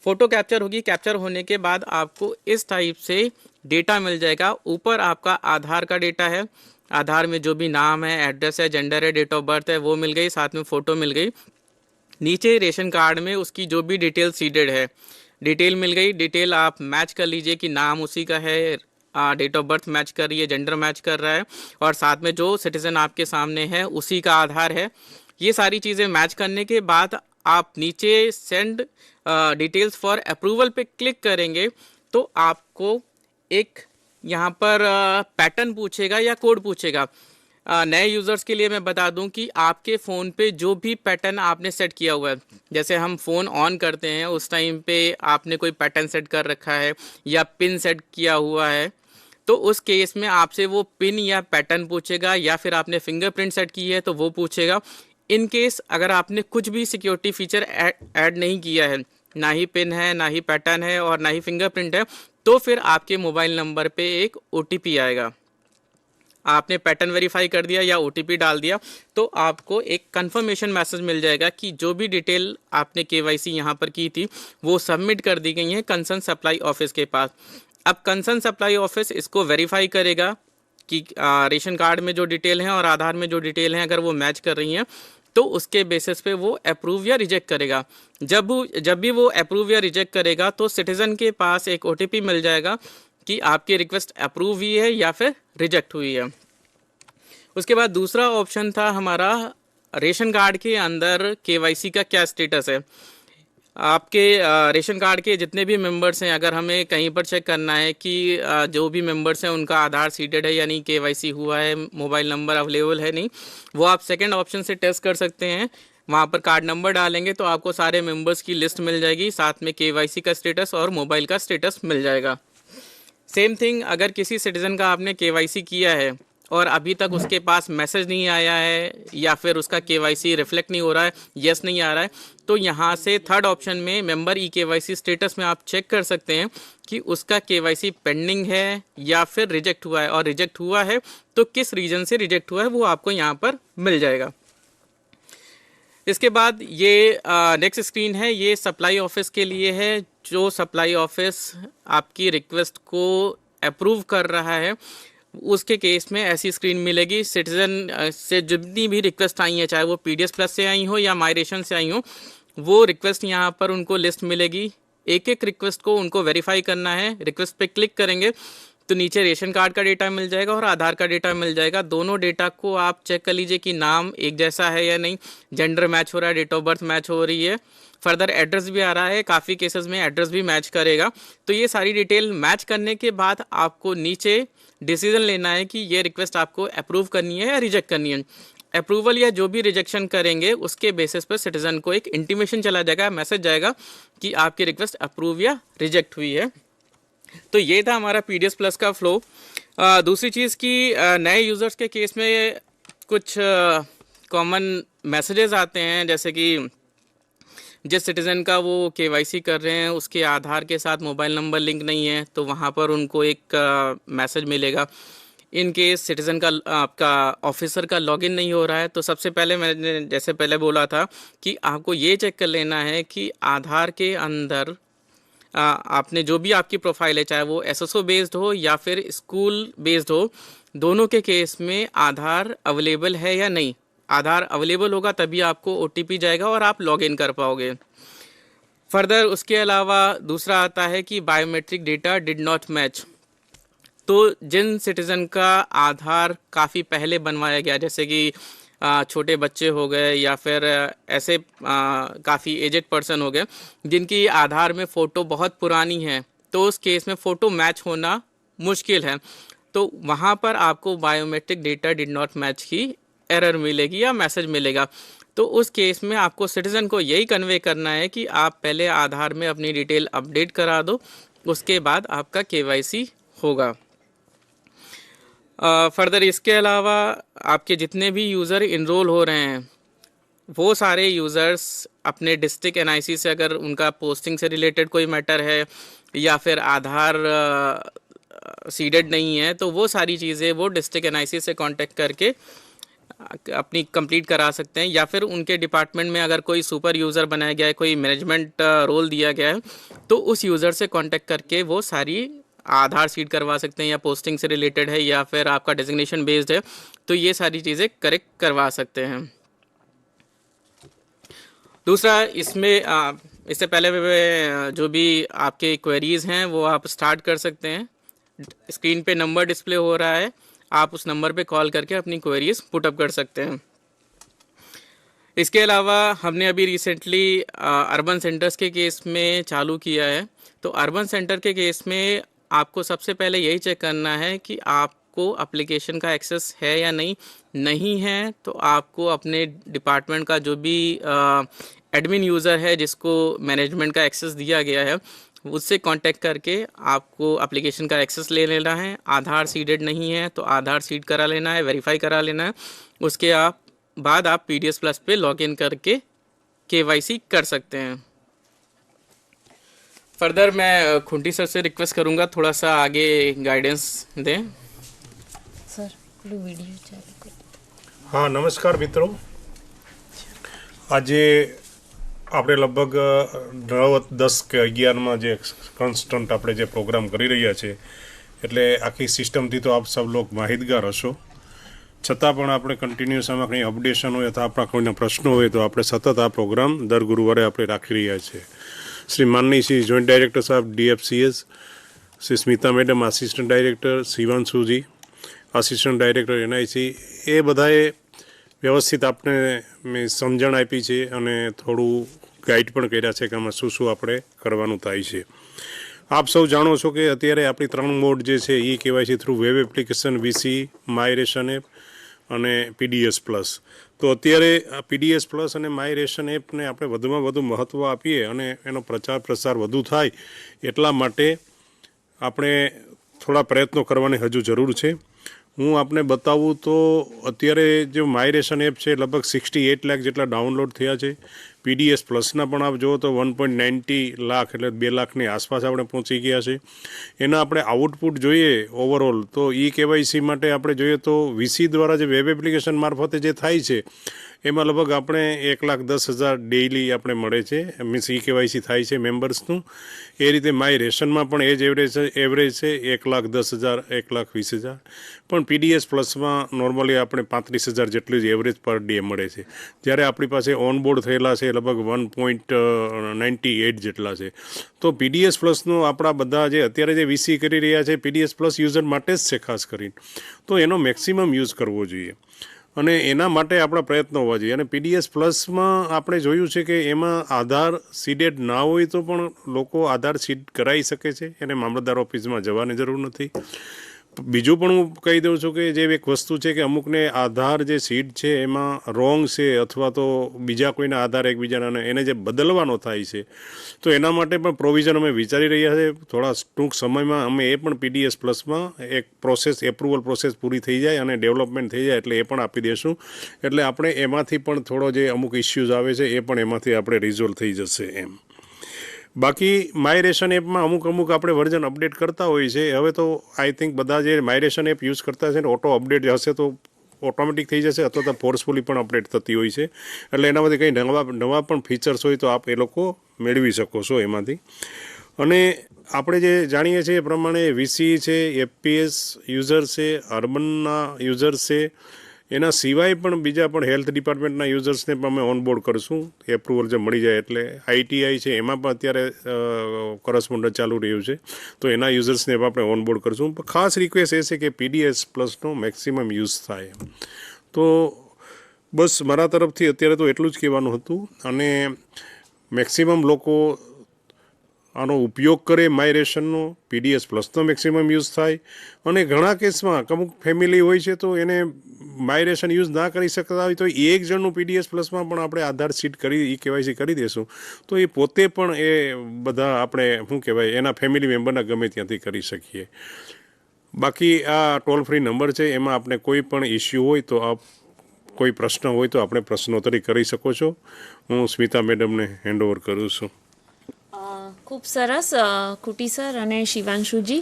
फ़ोटो कैप्चर होगी। कैप्चर होने के बाद आपको इस टाइप से डेटा मिल जाएगा। ऊपर आपका आधार का डेटा है, आधार में जो भी नाम है, एड्रेस है, जेंडर है, डेट ऑफ बर्थ है, वो मिल गई, साथ में फ़ोटो मिल गई। नीचे रेशन कार्ड में उसकी जो भी डिटेल सीडेड है, डिटेल मिल गई। डिटेल आप मैच कर लीजिए कि नाम उसी का है, डेट ऑफ बर्थ मैच कर रही है, जेंडर मैच कर रहा है, और साथ में जो सिटीज़न आपके सामने है उसी का आधार है। ये सारी चीज़ें मैच करने के बाद आप नीचे सेंड डिटेल्स फॉर अप्रूवल पे क्लिक करेंगे तो आपको एक यहाँ पर पैटर्न पूछेगा या कोड पूछेगा। नए यूज़र्स के लिए मैं बता दूं कि आपके फ़ोन पे जो भी पैटर्न आपने सेट किया हुआ है, जैसे हम फ़ोन ऑन करते हैं उस टाइम पे आपने कोई पैटर्न सेट कर रखा है या पिन सेट किया हुआ है, तो उस केस में आपसे वो पिन या पैटर्न पूछेगा, या फिर आपने फिंगरप्रिंट सेट की है तो वो पूछेगा। इन केस अगर आपने कुछ भी सिक्योरिटी फीचर ऐड नहीं किया है, ना ही पिन है, ना ही पैटर्न है और ना ही फिंगरप्रिंट है, तो फिर आपके मोबाइल नंबर पे एक ओटीपी आएगा। आपने पैटर्न वेरीफाई कर दिया या ओटीपी डाल दिया तो आपको एक कंफर्मेशन मैसेज मिल जाएगा कि जो भी डिटेल आपने केवाईसी यहाँ पर की थी वो सबमिट कर दी गई है कंसर्न सप्लाई ऑफिस के पास। अब कंसर्न सप्लाई ऑफिस इसको वेरीफाई करेगा कि रेशन कार्ड में जो डिटेल हैं और आधार में जो डिटेल हैं अगर वो मैच कर रही हैं, तो उसके बेसिस पे वो अप्रूव या रिजेक्ट करेगा। जब भी वो अप्रूव या रिजेक्ट करेगा तो सिटीज़न के पास एक ओटीपी मिल जाएगा कि आपकी रिक्वेस्ट अप्रूव हुई है या फिर रिजेक्ट हुई है। उसके बाद दूसरा ऑप्शन था हमारा, रेशन कार्ड के अंदर केवाईसी का क्या स्टेटस है। आपके रेशन कार्ड के जितने भी मेंबर्स हैं, अगर हमें कहीं पर चेक करना है कि जो भी मेंबर्स हैं उनका आधार सीडेड है यानी केवाईसी हुआ है, मोबाइल नंबर अवेलेबल है नहीं, वो आप सेकंड ऑप्शन से टेस्ट कर सकते हैं। वहाँ पर कार्ड नंबर डालेंगे तो आपको सारे मेंबर्स की लिस्ट मिल जाएगी, साथ में केवाईसी का स्टेटस और मोबाइल का स्टेटस मिल जाएगा। सेम थिंग, अगर किसी सिटीज़न का आपने केवाईसी किया है और अभी तक उसके पास मैसेज नहीं आया है या फिर उसका केवाईसी रिफ्लेक्ट नहीं हो रहा है, यस नहीं आ रहा है, तो यहाँ से थर्ड ऑप्शन में मेंबर ई केवाईसी स्टेटस में आप चेक कर सकते हैं कि उसका केवाईसी पेंडिंग है या फिर रिजेक्ट हुआ है, और रिजेक्ट हुआ है तो किस रीजन से रिजेक्ट हुआ है वो आपको यहाँ पर मिल जाएगा। इसके बाद ये नेक्स्ट स्क्रीन है, ये सप्लाई ऑफिस के लिए है। जो सप्लाई ऑफिस आपकी रिक्वेस्ट को अप्रूव कर रहा है उसके केस में ऐसी स्क्रीन मिलेगी। सिटीज़न से जितनी भी रिक्वेस्ट आई हैं, चाहे वो पीडीएस प्लस से आई हो या माइग्रेशन से आई हो, वो रिक्वेस्ट यहाँ पर उनको लिस्ट मिलेगी। एक एक रिक्वेस्ट को उनको वेरीफाई करना है। रिक्वेस्ट पे क्लिक करेंगे तो नीचे रेशन कार्ड का डेटा मिल जाएगा और आधार का डेटा मिल जाएगा। दोनों डेटा को आप चेक कर लीजिए कि नाम एक जैसा है या नहीं, जेंडर मैच हो रहा है, डेट ऑफ बर्थ मैच हो रही है, फर्दर एड्रेस भी आ रहा है, काफ़ी केसेस में एड्रेस भी मैच करेगा। तो ये सारी डिटेल मैच करने के बाद आपको नीचे डिसीजन लेना है कि ये रिक्वेस्ट आपको अप्रूव करनी है या रिजेक्ट करनी है। अप्रूवल या जो भी रिजेक्शन करेंगे उसके बेसिस पर सिटीजन को एक इंटीमेशन चला जाएगा, मैसेज जाएगा कि आपकी रिक्वेस्ट अप्रूव या रिजेक्ट हुई है। तो ये था हमारा पीडीएस प्लस का फ्लो। दूसरी चीज़ कि नए यूज़र्स के केस में कुछ कॉमन मैसेजेस आते हैं, जैसे कि जिस सिटीज़न का वो केवाईसी कर रहे हैं उसके आधार के साथ मोबाइल नंबर लिंक नहीं है, तो वहाँ पर उनको एक मैसेज मिलेगा। इन केस सिटीज़न का आपका ऑफिसर का लॉगिन नहीं हो रहा है, तो सबसे पहले मैंने जैसे पहले बोला था कि आपको ये चेक कर लेना है कि आधार के अंदर आपने जो भी आपकी प्रोफाइल है, चाहे वो एसएसओ बेस्ड हो या फिर स्कूल बेस्ड हो, दोनों के केस में आधार अवेलेबल है या नहीं। आधार अवेलेबल होगा तभी आपको ओटीपी जाएगा और आप लॉगिन कर पाओगे। फर्दर उसके अलावा दूसरा आता है कि biometric data did not match. तो जिन सिटीज़न का आधार काफ़ी पहले बनवाया गया, जैसे कि छोटे बच्चे हो गए या फिर ऐसे काफ़ी एजेड पर्सन हो गए जिनकी आधार में फ़ोटो बहुत पुरानी है, तो उस केस में फ़ोटो मैच होना मुश्किल है, तो वहाँ पर आपको biometric data did not match की एरर मिलेगी या मैसेज मिलेगा। तो उस केस में आपको सिटीज़न को यही कन्वे करना है कि आप पहले आधार में अपनी डिटेल अपडेट करा दो, उसके बाद आपका केवाईसी होगा। फर्दर इसके अलावा आपके जितने भी यूज़र इनरोल हो रहे हैं वो सारे यूज़र्स अपने डिस्ट्रिक्ट एनआईसी से, अगर उनका पोस्टिंग से रिलेटेड कोई मैटर है या फिर आधार सीडेड नहीं है, तो वो सारी चीज़ें वो डिस्ट्रिक्ट एनआईसी से कांटेक्ट करके अपनी कंप्लीट करा सकते हैं। या फिर उनके डिपार्टमेंट में अगर कोई सुपर यूज़र बनाया गया है, कोई मैनेजमेंट रोल दिया गया है, तो उस यूज़र से कांटेक्ट करके वो सारी आधार सीड करवा सकते हैं, या पोस्टिंग से रिलेटेड है या फिर आपका डेजिग्नेशन बेस्ड है, तो ये सारी चीज़ें करेक्ट करवा सकते हैं। दूसरा, इसमें इससे पहले जो भी आपके क्वेरीज़ हैं वो आप स्टार्ट कर सकते हैं। स्क्रीन पे नंबर डिस्प्ले हो रहा है, आप उस नंबर पे कॉल करके अपनी क्वेरीज़ पुटअप कर सकते हैं। इसके अलावा हमने अभी रिसेंटली अर्बन सेंटर्स के केस में चालू किया है। तो अर्बन सेंटर के केस में आपको सबसे पहले यही चेक करना है कि आपको एप्लीकेशन का एक्सेस है या नहीं है, तो आपको अपने डिपार्टमेंट का जो भी एडमिन यूज़र है जिसको मैनेजमेंट का एक्सेस दिया गया है, उससे कांटेक्ट करके आपको एप्लीकेशन का एक्सेस ले लेना है। आधार सीडेड नहीं है तो आधार सीड करा लेना है, वेरीफाई करा लेना है। उसके बाद आप PDS Plus पे लॉगिन करके KYC कर सकते हैं। फर्दर मैं खुंटी सर से रिक्वेस्ट करूंगा थोड़ा सा आगे गाइडेंस दें। सर वीडियो चालू कर। हाँ, नमस्कार मित्रों। આજે આપણે લગભગ 9, 10 કે 11માં જે કોન્સ્ટન્ટ આપણે જે પ્રોગ્રામ કરી રહ્યા છે, એટલે આખી સિસ્ટમથી તો આપ સૌ લોક માહિતગાર હશો, છતાં પણ આપણે કન્ટિન્યુઅસ આમાં કંઈ અપડેશન હોય અથવા આપણા કોઈના પ્રશ્નો હોય તો આપણે સતત આ પ્રોગ્રામ દર ગુરુવારે આપણે રાખી રહ્યા છીએ। શ્રી માનની શ્રી જોઈન્ટ ડાયરેક્ટર સાહેબ DFCS, Shri Smita madam assistant director, Shivanshuji assistant director NIC, એ બધાએ વ્યવસ્થિત આપણે મેં સમજણ આપી છે અને થોડું ગાઈડ પણ કર્યા છે કે આમાં શું શું આપણે કરવાનું થાય છે। આપ સૌ જાણો છો કે અત્યારે આપણી 3 મોડ જે છે KYC through web application, VC, my ration app અને PDS Plus। તો અત્યારે આ PDS Plus અને માય રેશન એપને આપણે વધુમાં વધુ મહત્ત્વ આપીએ અને એનો પ્રચાર પ્રસાર વધુ થાય એટલા માટે આપણે થોડા પ્રયત્નો કરવાની હજુ જરૂર છે। હું આપને બતાવું તો અત્યારે જો માય રેશન એપ છે લગભગ 68 લાખ જેટલા ડાઉનલોડ થયા છે। PDS Plusના પણ આપ જુઓ તો 1.90 લાખ એટલે 2 લાખની આસપાસ આપણે પહોંચી ગયા છે। એના આપણે આઉટપુટ જોઈએ ઓવરઓલ તો KYC માટે આપણે જોઈએ તો VC દ્વારા જે વેબ એપ્લિકેશન મારફતે જે થાય છે એમાં લગભગ આપણે 1,10,000 ડેઇલી આપણે મળે છે, મીન્સ KYC થાય છે મેમ્બર્સનું। એ રીતે માય રેશનમાં પણ એ જ એવરેજ છે 1,10,000, 1,20,000, પણ PDS Plusમાં નોર્મલી આપણે 35,000 જેટલું જ એવરેજ પર ડે મળે છે, જ્યારે આપણી પાસે ઓનબોર્ડ થયેલા છે લગભગ 1.98 જેટલા છે। તો PDS Plusનો આપણા બધા જે અત્યારે જે VC કરી રહ્યા છે PDS Plus યુઝર માટે જ છે ખાસ કરીને, તો એનો મેક્સિમમ યુઝ કરવો જોઈએ અને એના માટે આપણા પ્રયત્નો હોવા જોઈએ। અને PDS Plusમાં આપણે જોયું છે કે એમાં આધાર સીડેડ ના હોય તો પણ લોકો આધાર સીડ કરાવી શકે છે, એને મામલતદાર ઓફિસમાં જવાની જરૂર નથી। બીજું પણ હું કહી દઉં છું કે જે એક વસ્તુ છે કે અમુકને આધાર જે સીડ છે એમાં રોંગ છે અથવા તો બીજા કોઈના આધાર એકબીજાના એને જે બદલવાનો થાય છે, તો એના માટે પણ પ્રોવિઝન અમે વિચારી રહ્યા છે। થોડા ટૂંક સમયમાં અમે એ પણ PDS Plusમાં એક પ્રોસેસ, એપ્રુવલ પ્રોસેસ પૂરી થઈ જાય અને ડેવલપમેન્ટ થઈ જાય એટલે એ પણ આપી દઈશું, એટલે આપણે એમાંથી પણ થોડો જે અમુક ઇસ્યુઝ આવે છે એ પણ એમાંથી આપણે રિઝોલ્વ થઈ જશે એમ। બાકી માય રેશન એપમાં અમુક આપણે વર્ઝન અપડેટ કરતા હોઈએ છીએ। હવે તો આઈ થિંક બધા જે માય રેશન એપ યુઝ કરતા છે ને ઓટો અપડેટ હશે તો ઓટોમેટિક થઈ જશે અથવા તો ફોર્સફુલી પણ અપડેટ થતી હોય છે, એટલે એનામાંથી કંઈ નવા પણ ફીચર્સ હોય તો આપ એ લોકો મેળવી શકો છો એમાંથી। અને આપણે જે જાણીએ છીએ એ પ્રમાણે VC છે, FPS યુઝર છે, અર્બનના યુઝર છે, એના સિવાય પણ બીજા પણ હેલ્થ ડિપાર્ટમેન્ટના યુઝર્સને પણ અમે ઓનબોર્ડ કરશું એપ્રુવલ જે મળી જાય એટલે। ITI છે એમાં પણ અત્યારે કરસ્પોન્ડન્ટ ચાલુ રહ્યું છે, તો એના યુઝર્સને પણ આપણે ઓનબોર્ડ કરશું। પણ ખાસ રિક્વેસ્ટ એ છે કે PDS Plusનો મેક્સિમમ યુઝ થાય। તો બસ મારા તરફથી અત્યારે તો એટલું જ કહેવાનું હતું અને મેક્સિમમ લોકો આનો ઉપયોગ કરે માય રેશનનો, પીડીએસ પ્લસનો મેક્સિમમ યુઝ થાય. અને ઘણા કેસમાં અમુક ફેમિલી હોય છે તો એને માય રેશન યુઝ ના કરી શકતા હોય તો એક જણનું પીડીએસ પ્લસમાં પણ આપણે આધાર સીટ કરી કેવાયસી કરી દેશું તો એ પોતે પણ એ બધા આપણે શું કહેવાય એના ફેમિલી મેમ્બરના ગમે ત્યાંથી કરી શકીએ. બાકી આ ટોલ ફ્રી નંબર છે, એમાં આપણે કોઈ પણ ઇસ્યુ હોય તો આપ કોઈ પ્રશ્ન હોય તો આપણે પ્રશ્નોત્તરી કરી શકો છો. હું સ્મિતા મેડમને હેન્ડઓવર કરું છું. ખૂબ સરસ કુટી સર અને શિવાંશુજી.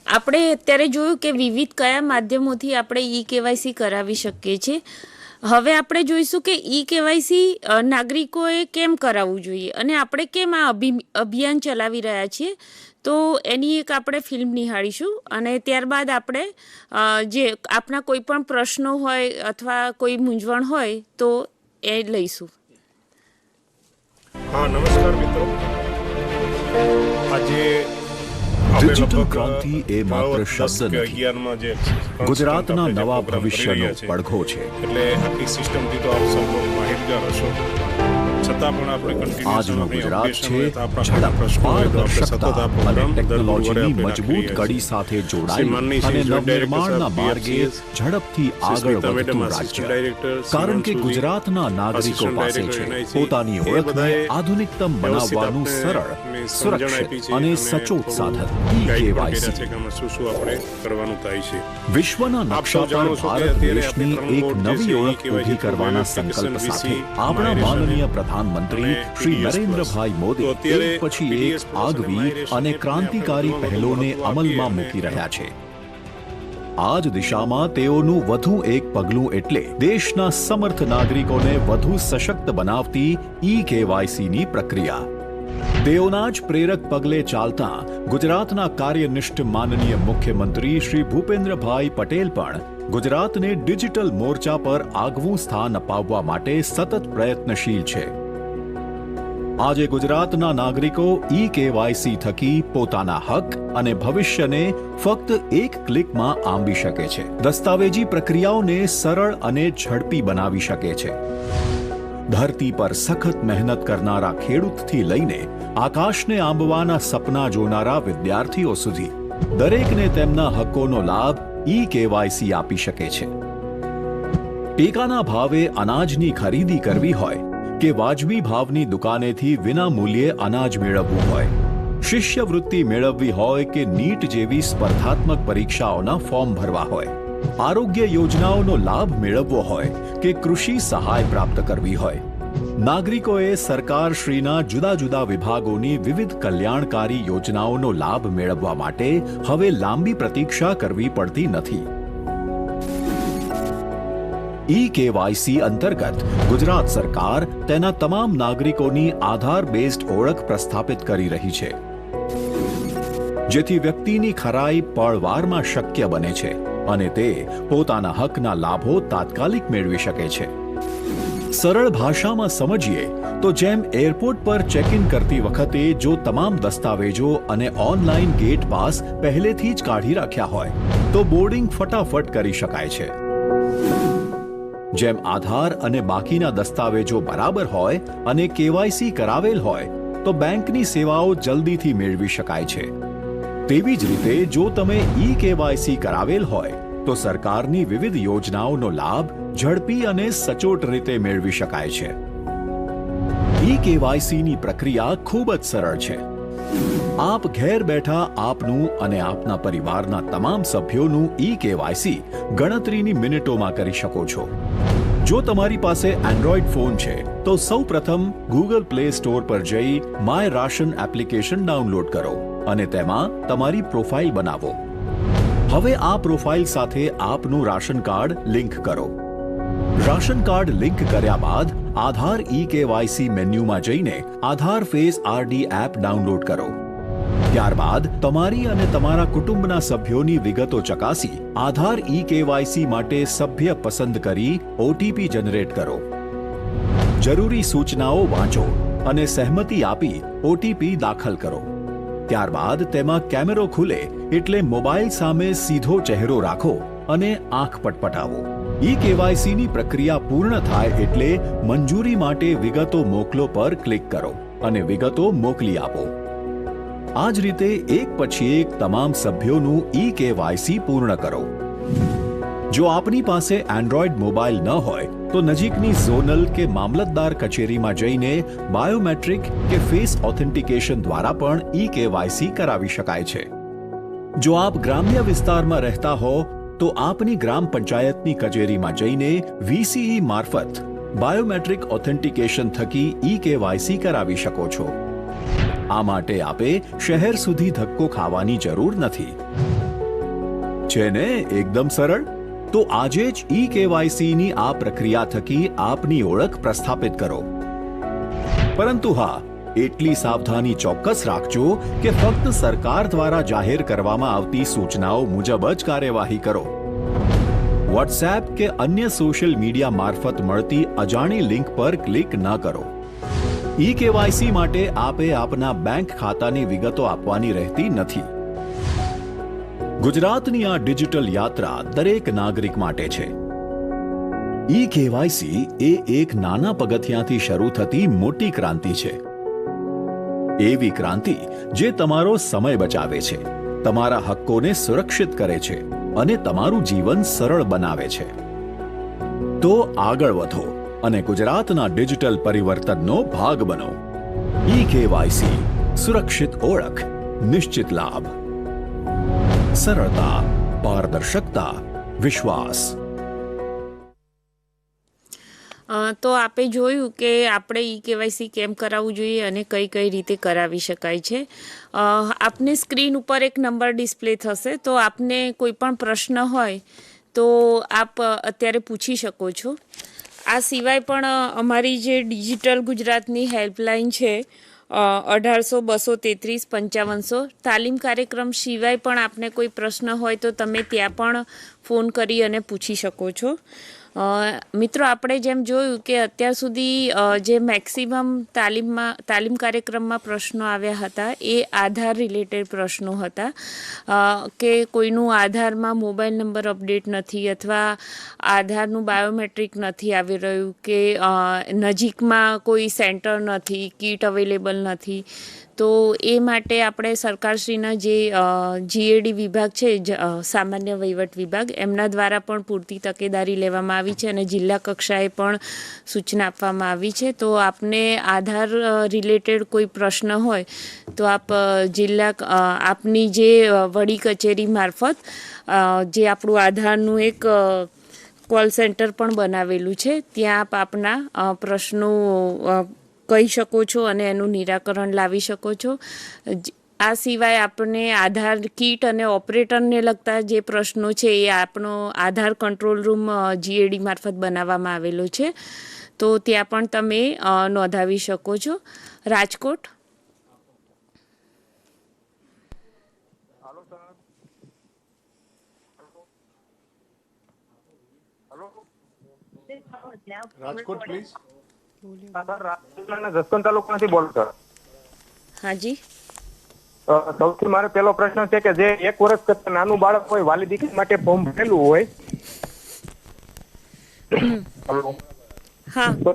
આપણે અત્યારે જોયું કે વિવિધ કયા માધ્યમોથી આપણે ઈ કેવાયસી કરાવી શકીએ છીએ. હવે આપણે જોઈશું કે ઈ કેવાયસી નાગરિકોએ કેમ કરાવવું જોઈએ અને આપણે કેમ આ અભિયાન ચલાવી રહ્યા છીએ. તો એની એક આપણે ફિલ્મ નિહાળીશું અને ત્યારબાદ આપણે જે આપણા કોઈ પણ પ્રશ્નો હોય અથવા કોઈ મૂંઝવણ હોય તો એ લઈશું. હા, નમસ્કાર મિત્રો. આજે ડિજિટલ ક્રાંતિ એ માત્ર શબ્દ નથી, ગુજરાતના નવા ભવિષ્યનો પડઘો છે. એટલે આખી સિસ્ટમથી તો આપ સૌ માહિતગાર હશો. છતાં પણ આપણે આજનું ગુજરાત છે ઝડપ, પારદર્શકતા અને ટેકનોલોજીની મજબૂત કડી સાથે જોડાઈ અને નવનિર્માણના માર્ગે ઝડપથી આગળ વધતું રાજ્ય. કારણ કે ગુજરાતના નાગરિકો પાસે છે પોતાની ઓળખને આધુનિકતમ બનાવવાનું સરળ, સુરક્ષિત અને સચોટ સાધન ઈ-કેવાયસી. વિશ્વના નકશા પર ભારત દેશની એક નવી ઓળખ ઊભી કરવાના સંકલ્પ સાથે આપણા માનનીય પ્રધાનમંત્રી શ્રી નરેન્દ્રભાઈ મોદી એક પછી એક આગવી અને ક્રાંતિકારી પહેલોને અમલમાં મૂકી રહ્યા છે. આ જ દિશામાં તેઓનું વધુ એક પગલું એટલે દેશના સમર્થ નાગરિકોને વધુ સશક્ત બનાવતી ઈ-કેવાયસીની પ્રક્રિયા. તેઓના જ પ્રેરક પગલે ચાલતા ગુજરાતના કાર્યનિષ્ઠ માનનીય મુખ્યમંત્રી શ્રી ભૂપેન્દ્રભાઈ પટેલ પણ ગુજરાતને ડિજિટલ મોરચા પર આગવું સ્થાન અપાવવા માટે સતત પ્રયત્નશીલ છે. આજે ગુજરાતના નાગરિકો ઈ-કેવાયસી થકી પોતાના હક અને ભવિષ્યને ફક્ત એક ક્લિકમાં આંબી શકે છે. દસ્તાવેજી પ્રક્રિયાઓને સરળ અને ઝડપી બનાવી શકે છે. ધરતી પર સખત મહેનત કરનારા ખેડૂતથી લઈને આકાશને આંબવાના સપના જોનારા વિદ્યાર્થીઓ સુધી દરેકને તેમના હકોનો લાભ ઈ-કેવાયસી આપી શકે છે. ટેકાના ભાવે અનાજની ખરીદી કરવી હોય કે વાજબી ભાવની દુકાનેથી વિના મૂલ્યે અનાજ મેળવવું હોય, શિષ્યવૃત્તિ મેળવવી હોય કે નીટ જેવી સ્પર્ધાત્મક પરીક્ષાઓના ફોર્મ ભરવા હોય, આરોગ્ય યોજનાઓનો લાભ મેળવવો હોય કે કૃષિ સહાય પ્રાપ્ત કરવી હોય, નાગરિકોએ સરકારશ્રીના જુદા જુદા વિભાગોની વિવિધ કલ્યાણકારી યોજનાઓનો લાભ મેળવવા માટે હવે લાંબી પ્રતીક્ષા કરવી પડતી નથી. ઈ-કેવાયસી અંતર્ગત ગુજરાત સરકાર તેના તમામ નાગરિકોની આધાર બેઝડ ઓળખ પ્રસ્થાપિત કરી રહી છે, જેથી વ્યક્તિની ખરાઈ પળવારમાં શક્ય બને છે અને તે પોતાના હકના લાભો તાત્કાલિક મેળવી શકે છે. સરળ ભાષામાં સમજીએ તો જેમ એરપોર્ટ પર ચેક ઇન કરતી વખતે જો તમામ દસ્તાવેજો અને ઓનલાઈન ગેટ પાસ પહેલેથી જ કાઢી રાખ્યા હોય તો બોર્ડિંગ ફટાફટ કરી શકાય છે. જેમ આધાર અને બાકીના દસ્તાવેજો બરાબર હોય અને કેવાયસી કરાવેલ હોય તો બેંકની સેવાઓ જલ્દીથી મેળવી શકાય છે. તેવી જ રીતે જો તમે ઈ-કેવાયસી કરાવેલ હોય તો સરકારની વિવિધ યોજનાઓનો લાભ ઝડપી અને સચોટ રીતે મેળવી શકાય છે. ઈ-કેવાયસીની પ્રક્રિયા ખૂબ જ સરળ છે. આપ ઘેર બેઠા આપનું અને આપના પરિવારના તમામ સભ્યોનું ઈ-કેવાયસી ગણતરીની મિનિટોમાં કરી શકો છો. જો તમારી પાસે એન્ડ્રોઈડ ફોન છે તો સૌપ્રથમ ગૂગલ પ્લે સ્ટોર પર જઈ માય રાશન એપ્લિકેશન ડાઉનલોડ કરો અને તેમાં તમારી પ્રોફાઇલ બનાવો. હવે આ પ્રોફાઇલ સાથે આપનું રાશન કાર્ડ લિંક કરો. રાશન કાર્ડ લિંક કર્યા બાદ આધાર ઈ-કેવાયસી મેન્યુમાં જઈને આધાર ફેસ આરડી એપ ડાઉનલોડ કરો. ત્યારબાદ તમારી અને તમારા કુટુંબના સભ્યોની વિગતો ચકાસી આધાર ઈ-કેવાયસી માટે સભ્ય પસંદ કરી ઓટીપી જનરેટ કરો. જરૂરી સૂચનાઓ વાંચો અને સહેમતિ આપી ઓટીપી દાખલ કરો. ત્યારબાદ તેમાં કેમેરો ખુલે એટલે મોબાઈલ સામે સીધો ચહેરો રાખો અને આંખ પટપટાવો. ઈ-કેવાયસીની પ્રક્રિયા પૂર્ણ થાય એટલે મંજૂરી માટે વિગતો મોકલો પર ક્લિક કરો અને વિગતો મોકલી આપો. આ જ રીતે એક પછી એક તમામ સભ્યોનું ઈ-કેવાયસી પૂર્ણ કરો. જો આપની પાસે એન્ડ્રોઇડ મોબાઈલ ન હોય તો નજીકની ઝોનલ કે મામલતદાર કચેરીમાં જઈને બાયોમેટ્રિક કે ફેસ ઓથેન્ટિકેશન દ્વારા પણ ઈ-કેવાયસી કરાવી શકાય છે. જો આપ ગ્રામ્ય વિસ્તારમાં રહેતા હો તો આપની ગ્રામ પંચાયતની કચેરીમાં જઈને વીસીઈ મારફત બાયોમેટ્રિક ઓથેન્ટિકેશન થકી ઈ-કેવાયસી કરાવી શકો છો. આ માટે આપે શહેર સુધી ધક્કો ખાવાની જરૂર નથી. છે ને એકદમ સરળ? તો આજે જ ઈ-કેવાયસીની આ પ્રક્રિયા થકી આપની ઓળખ પ્રસ્થાપિત કરો. પરંતુ હા, એટલી સાવધાની ચોક્કસ રાખજો કે ફક્ત સરકાર દ્વારા જાહેર કરવામાં આવતી સૂચનાઓ મુજબ જ કાર્યવાહી કરો. વોટ્સએપ કે અન્ય સોશિયલ મીડિયા મારફત મળતી અજાણી લિંક પર ક્લિક ન કરો. ઈ-કેવાયસી માટે આપે આપના બેંક ખાતાની વિગતો આપવાની રહેતી નથી. ગુજરાતની આ ડિજિટલ યાત્રા દરેક નાગરિક માટે છે. ઈ-કેવાયસી એ એક નાના પગથિયાંથી શરૂ થતી મોટી ક્રાંતિ છે. એવી ક્રાંતિ જે તમારો સમય બચાવે છે, તમારા હક્કોને સુરક્ષિત કરે છે અને તમારું જીવન સરળ બનાવે છે. તો આગળ વધો અને ગુજરાતના ડિજિટલ પરિવર્તનનો ભાગ બનો. ઈ-કેવાયસી, સુરક્ષિત ઓળખ, નિશ્ચિત લાભ. સરળતા, પારદર્શકતા, વિશ્વાસ. તો આપે જોયું કે આપણે ઈ-કેવાયસી કેમ કરાવવું જોઈએ અને કઈ કઈ રીતે કરાવી શકાય છે. આપને સ્ક્રીન ઉપર એક નંબર ડિસ્પ્લે થશે, તો આપને કોઈ પણ પ્રશ્ન હોય તો આપ અત્યારે પૂછી શકો છો. આ સિવાય પણ અમારી જે ડિજિટલ ગુજરાતની હેલ્પલાઇન છે 1800-233-5500, તાલીમ કાર્યક્રમ સિવાય પણ આપને કોઈ પ્રશ્ન હોય તો તમે ત્યાં પણ ફોન કરી અને પૂછી શકો છો. મિત્રો, આપણે જેમ જોયું કે અત્યાર સુધી જે મેક્સિમમ તાલીમ કાર્યક્રમમાં પ્રશ્નો આવ્યા હતા એ આધાર રિલેટેડ પ્રશ્નો હતા, કે કોઈનું આધારમાં મોબાઈલ નંબર અપડેટ નથી અથવા આધારનું બાયોમેટ્રિક નથી આવી રહ્યું, કે નજીકમાં કોઈ સેન્ટર નથી, કીટ અવેલેબલ નથી. તો એ માટે આપણે સરકારશ્રીના જે જીએડી વિભાગ છે, સામાન્ય વહીવટ વિભાગ, એમના દ્વારા પણ પૂરતી તકેદારી લેવામાં આવી છે અને જિલ્લા કક્ષાએ પણ સૂચના આપવામાં આવી છે. તો આપને આધાર રિલેટેડ કોઈ પ્રશ્ન હોય તો આપ આપની જે વડી કચેરી મારફત જે આપણું આધારનું એક કોલ સેન્ટર પણ બનાવેલું છે, ત્યાં આપ આપના પ્રશ્નો કહી શકો છો અને એનું નિરાકરણ લાવી શકો છો. આ સિવાય આપણને આધાર કીટ અને ઓપરેટરને લગતા જે પ્રશ્નો છે એ આપણો આધાર કંટ્રોલ રૂમ જીએડી મારફત બનાવવામાં આવેલો છે, તો ત્યાં પણ તમે નોંધાવી શકો છો. રાજકોટ. રાજકોટ પ્લીઝ. જસવંત તાલુકામાંથી બોલું સર. હાજી. સૌથી મારો પહેલો પ્રશ્ન છે કે જે 1 વર્ષ કરતા નાનું બાળક હોય, વાલી દીકરી માટે ફોર્મ ભરેલું હોય, તો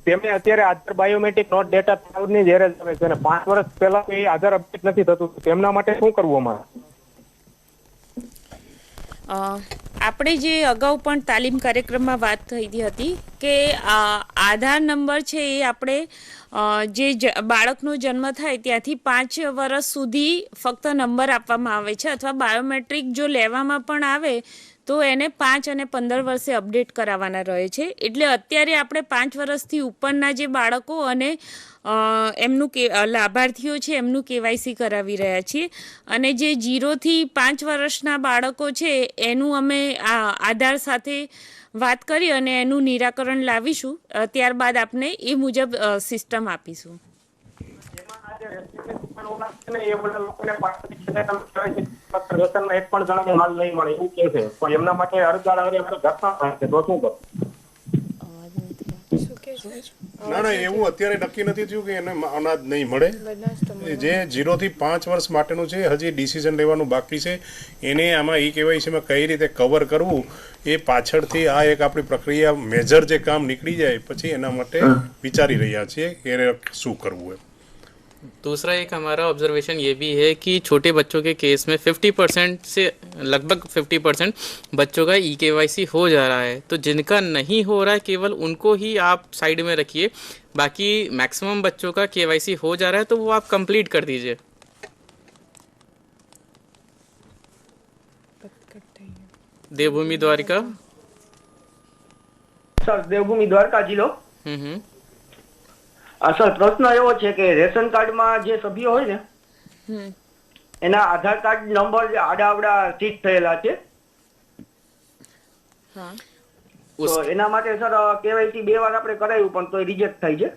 તેમને અત્યારે આધાર બાયોમેટ્રિક નોટ ડેટા ની ઝેર આવે છે અને 5 વર્ષ પહેલા એ આધાર અપડેટ નથી થતું, તેમના માટે શું કરવું અમારે? આપણે જે અગાઉ પણ તાલીમ કાર્યક્રમમાં વાત થઈ હતી કે આધાર નંબર છે એ આપણે જે બાળકનો જન્મ થાય ત્યાંથી 5 વર્ષ સુધી ફક્ત નંબર આપવામાં આવે છે, અથવા બાયોમેટ્રિક જો લેવામાં પણ આવે તો એને 5 અને 15 વર્ષે અપડેટ કરાવવાના રહે છે. એટલે અત્યારે આપણે 5 વર્ષથી ઉપરના જે બાળકો અને એમનું લાભાર્થીઓ છે એમનું કેવાયસી કરાવી રહ્યા છીએ, અને જે 0 થી 5 વર્ષના બાળકો છે એનું અમે આધાર સાથે વાત કરી અને એનું નિરાકરણ લાવીશું. ત્યારબાદ આપને એ મુજબ સિસ્ટમ આપીશું. ના, એવું અત્યારે નક્કી નથી થયું કે એને અનાજ નહીં મળે. જે 0 થી 5 વર્ષ માટેનું છે હજી ડિસિઝન લેવાનું બાકી છે. એને આમાં ઈ-કેવાયસીમાં કઈ રીતે કવર કરવું એ પાછળથી આ એક આપણી પ્રક્રિયા મેજર જે કામ નીકળી જાય પછી એના માટે વિચારી રહ્યા છીએ કે એને શું કરવું એમ. दूसरा एक हमारा ऑब्जर्वेशन ये भी है कि छोटे बच्चों के केस में 50% से लगभग 50% बच्चों का EKYC हो जा रहा है। तो जिनका नहीं हो रहा है केवल उनको ही आप साइड में रखिए, बाकी मैक्सिमम बच्चों का KYC हो जा रहा है तो वो आप कंप्लीट कर दीजिए। देवभूमि द्वारिका। સર દેવભૂમિ દ્વારકા જિલ્લો. સર પ્રશ્ન એવો છે કે રેશન કાર્ડમાં જે સભ્યો હોય ને એના આધાર કાર્ડ નંબર આડાઅવડા ઠીક થયેલા છે, તો એના માટે સર KYC 2 વાર આપણે કરાવ્યું પણ તોય રિજેક્ટ થાય છે.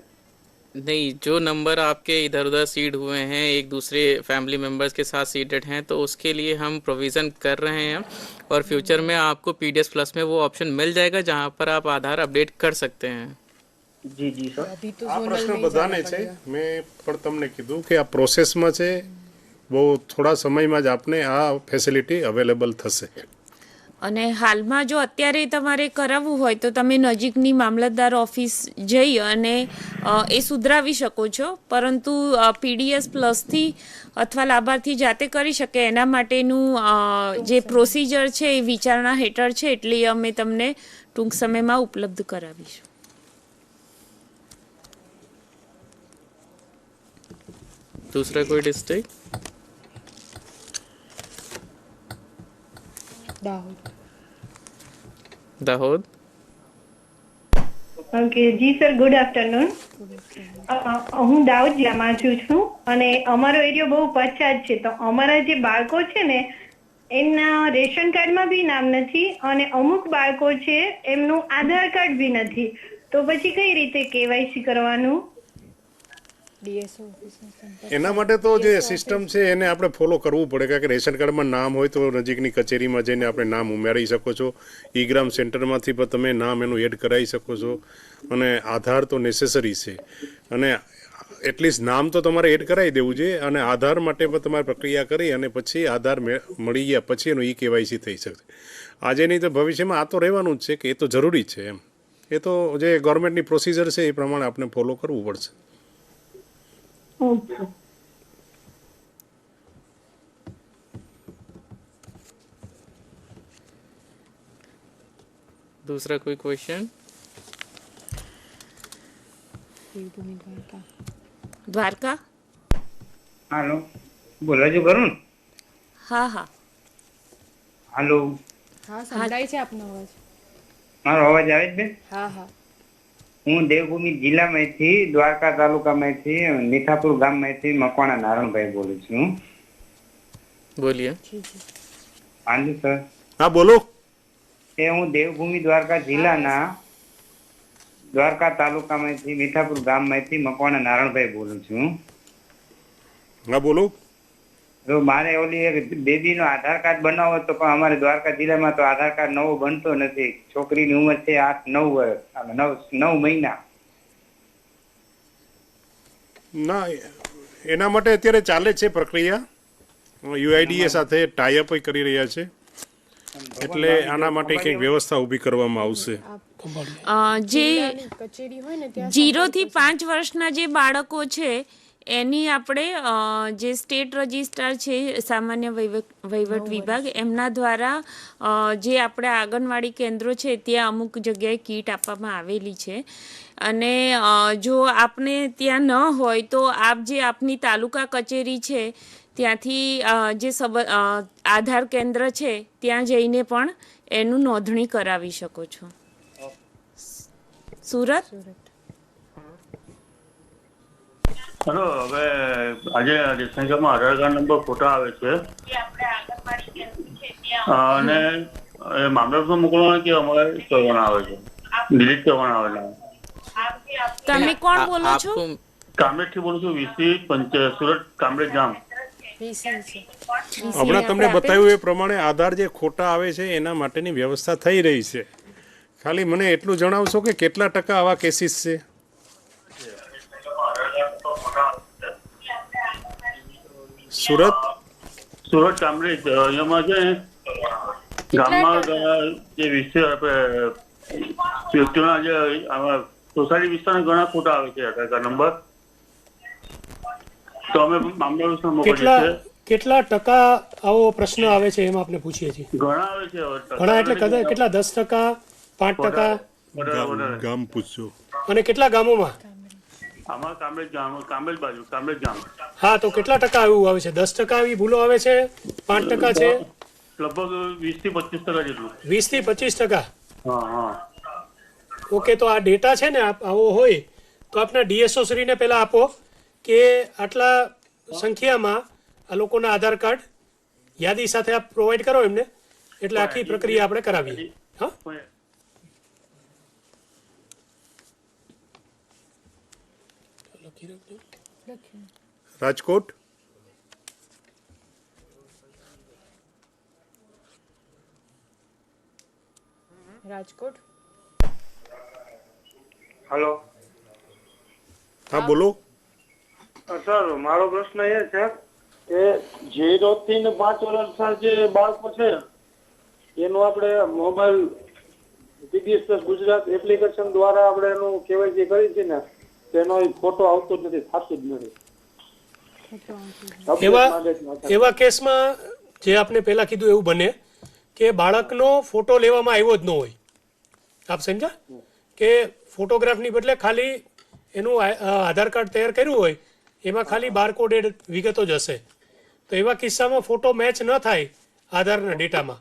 नहीं, जो नंबर आपके इधर उधर सीड हुए हैं, एक दूसरे फैमिली मेंबर्स के साथ सीडेड हैं, तो उसके लिए हम प्रोविज़न कर रहे हैं और फ्यूचर में आपको PDS प्लस में वो ऑप्शन मिल जाएगा जहां पर आप आधार अपडेट कर सकते हैं। જી જી સર. આ પ્રશ્ન બધાને છે, મેં પણ તમને કીધું કે આ પ્રોસેસમાં છે, બહુ થોડા સમયમાં જ આપને આ ફેસિલિટી અવેલેબલ થશે. અને હાલમાં જો અત્યારે તમારે કરાવવું હોય તો તમે નજીકની મામલતદાર ઓફિસ જઈ અને એ સુધરાવી શકો છો, પરંતુ PDS પ્લસથી અથવા લાભાર્થી જાતે કરી શકે એના માટેનું જે પ્રોસિજર છે એ વિચારણા હેઠળ છે, એટલે અમે તમને ટૂંક સમયમાં ઉપલબ્ધ કરાવીશું. दूसरा कोई डिस्ट्रिक्ट? दाहोद. ઓકે જી સર, ગુડ આફ્ટરનૂન. હું દાહોદ જિલ્લામાં છું અને અમારો એરિયો બહુ પછાત છે, તો અમારા જે બાળકો છે ને એમના રેશન કાર્ડમાં બી નામ નથી અને અમુક બાળકો છે એમનું આધાર કાર્ડ બી નથી, તો પછી કઈ રીતે KYC કરવાનું? એના માટે તો જે સિસ્ટમ છે એને આપણે ફોલો કરવું પડે, કારણ કે રેશન કાર્ડમાં નામ હોય તો નજીકની કચેરીમાં જઈને આપણે નામ ઉમેરી શકો છો, ઈ-ગ્રામ સેન્ટરમાંથી પણ તમે નામ એનું એડ કરાવી શકો છો, અને આધાર તો નેસેસરી છે, અને એટલીસ્ટ નામ તો તમારે એડ કરાવી દેવું જોઈએ, અને આધાર માટે પણ તમારે પ્રક્રિયા કરી અને પછી આધાર મળી ગયા પછી એનું EKYC થઈ શકશે. આજે નહીં તો ભવિષ્યમાં આ તો રહેવાનું જ છે કે એ તો જરૂરી છે, એમ એ તો જે ગવર્મેન્ટની પ્રોસિજર છે એ પ્રમાણે આપણે ફોલો કરવું પડશે. दूसरा कोई क्वेश्चन? દ્વારકા. હાલો, બોલો છો કરુણ? હા હા. હાલો. હા, સંભળાય છે આપનો અવાજ. મારો અવાજ આવે છે બેન? હા હા. હું દેવભૂમિ જિલ્લામાંથી, દ્વારકા તાલુકામાંથી, મીઠાપુર ગામમાંથી મકવાણા નારણભાઈ બોલું છું. બોલીએ. હાજી સર. હા બોલો. એ હું દેવભૂમિ દ્વારકા જિલ્લાના દ્વારકા તાલુકામાંથી, મીઠાપુર ગામમાંથી મકવાણા નારણભાઈ બોલું છું. હા બોલો. જો મારે ઓલી એક બેબીનો આધાર કાર્ડ બનાવવો તો પણ અમારે દ્વારકા જિલ્લામાં તો આધાર કાર્ડ નવો બનતો નથી. છોકરીની ઉંમર છે 8-9 વર્ષ, 9 મહિના. ના, એના માટે અત્યારે ચાલે છે પ્રક્રિયા, UIDA સાથે ટાઈઅપ કરી રહ્યા છે, એટલે આના માટે કંઈક વ્યવસ્થા ઊભી કરવામાં આવશે. જે 0 થી 5 વર્ષના જે બાળકો છે એની આપણે જે સ્ટેટ રજિસ્ટ્રાર છે સામાન્ય વહીવટ વિભાગ એમના દ્વારા જે આપણે આંગણવાડી કેન્દ્રો છે ત્યાં અમુક જગ્યાએ કીટ આપવામાં આવેલી છે, અને જો આપને ત્યાં ન હોય તો આપ જે આપની તાલુકા કચેરી છે ત્યાંથી જે આધાર કેન્દ્ર છે ત્યાં જઈને પણ એનું નોંધણી કરાવી શકો છો. સુરત. હેલો, હવે આજે રેશન કાર્ડમાં આધાર કાર્ડ નંબર ખોટા આવે છે અને મામલતદાર મોકલવાના કે અમારે કરવાના આવે છે, ડિલીટ કરવાના આવે છે. તમે કોણ બોલો છો? કામરેજ થી બોલું છું, સુરત કામરેજ ગામ. હમણાં તમને બતાવ્યું એ પ્રમાણે આધાર જે ખોટા આવે છે એના માટેની વ્યવસ્થા થઈ રહી છે. ખાલી મને એટલું જણાવશો કે કેટલા ટકા આવા કેસીસ છે? સુરત કામરેજ એમાં છે ગામમાં જે વ્યક્તિઓના જે સોસાયટી વિસ્તારના ઘણા ખોટા આવે છે આધાર કાર્ડ નંબર. તો અમે મામલતદાર સાહેબ મોકલીએ કેટલા છીએ. કેટલા ટકા આવો પ્રશ્ન આવે છે એમ આપણે પૂછીએ છીએ? ઘણા આવે છે હવે. ઘણા એટલે કેટલા 10%, 5%? ગામ પૂછજો. અને કેટલા ગામોમાં? આમાં કામરેજ બાજુ કામરેજ ગામ. હા, તો કેટલા ટકા એવું આવે છે? 10% એવી ભૂલો આવે છે? 5% છે? લગભગ 20 થી 25% જેટલું. 20 થી 25%? હા હા. ઓકે, તો આ ડેટા છે ને આવો હોય તો આપના ડીએસઓ શ્રીને પહેલા આપો કે આટલા સંખ્યામાં આ લોકોના આધાર કાર્ડ યાદી સાથે આપ પ્રોવાઈડ કરો એમને, એટલે આખી પ્રક્રિયા આપણે કરાવીએ. હા, રાજકોટ. રાજકોટ. હેલો. હા, બોલો. સર, મારો પ્રશ્ન એ છે કે 0 થી 5 વર્ષના જે બાળકો છે એનું આપણે mobile PDS plus Gujarat application દ્વારા આપણે એનું કેવાયસી કરી છે ને, તેનો ફોટો આવતો જ નથી, થતું જ નથી. એવા કેસમાં જે આપણે પહેલા કીધું એવું બને કે બાળકનો ફોટો લેવામાં આવ્યો જ ન હોય. આપ સમજ્યા કે ફોટોગ્રાફની બદલે ખાલી એનું આધાર કાર્ડ તૈયાર કર્યું હોય એમાં ખાલી બારકોડેડ વિગતો જ હશે. તો એવા કિસ્સામાં ફોટો મેચ ન થાય આધારના ડેટામાં,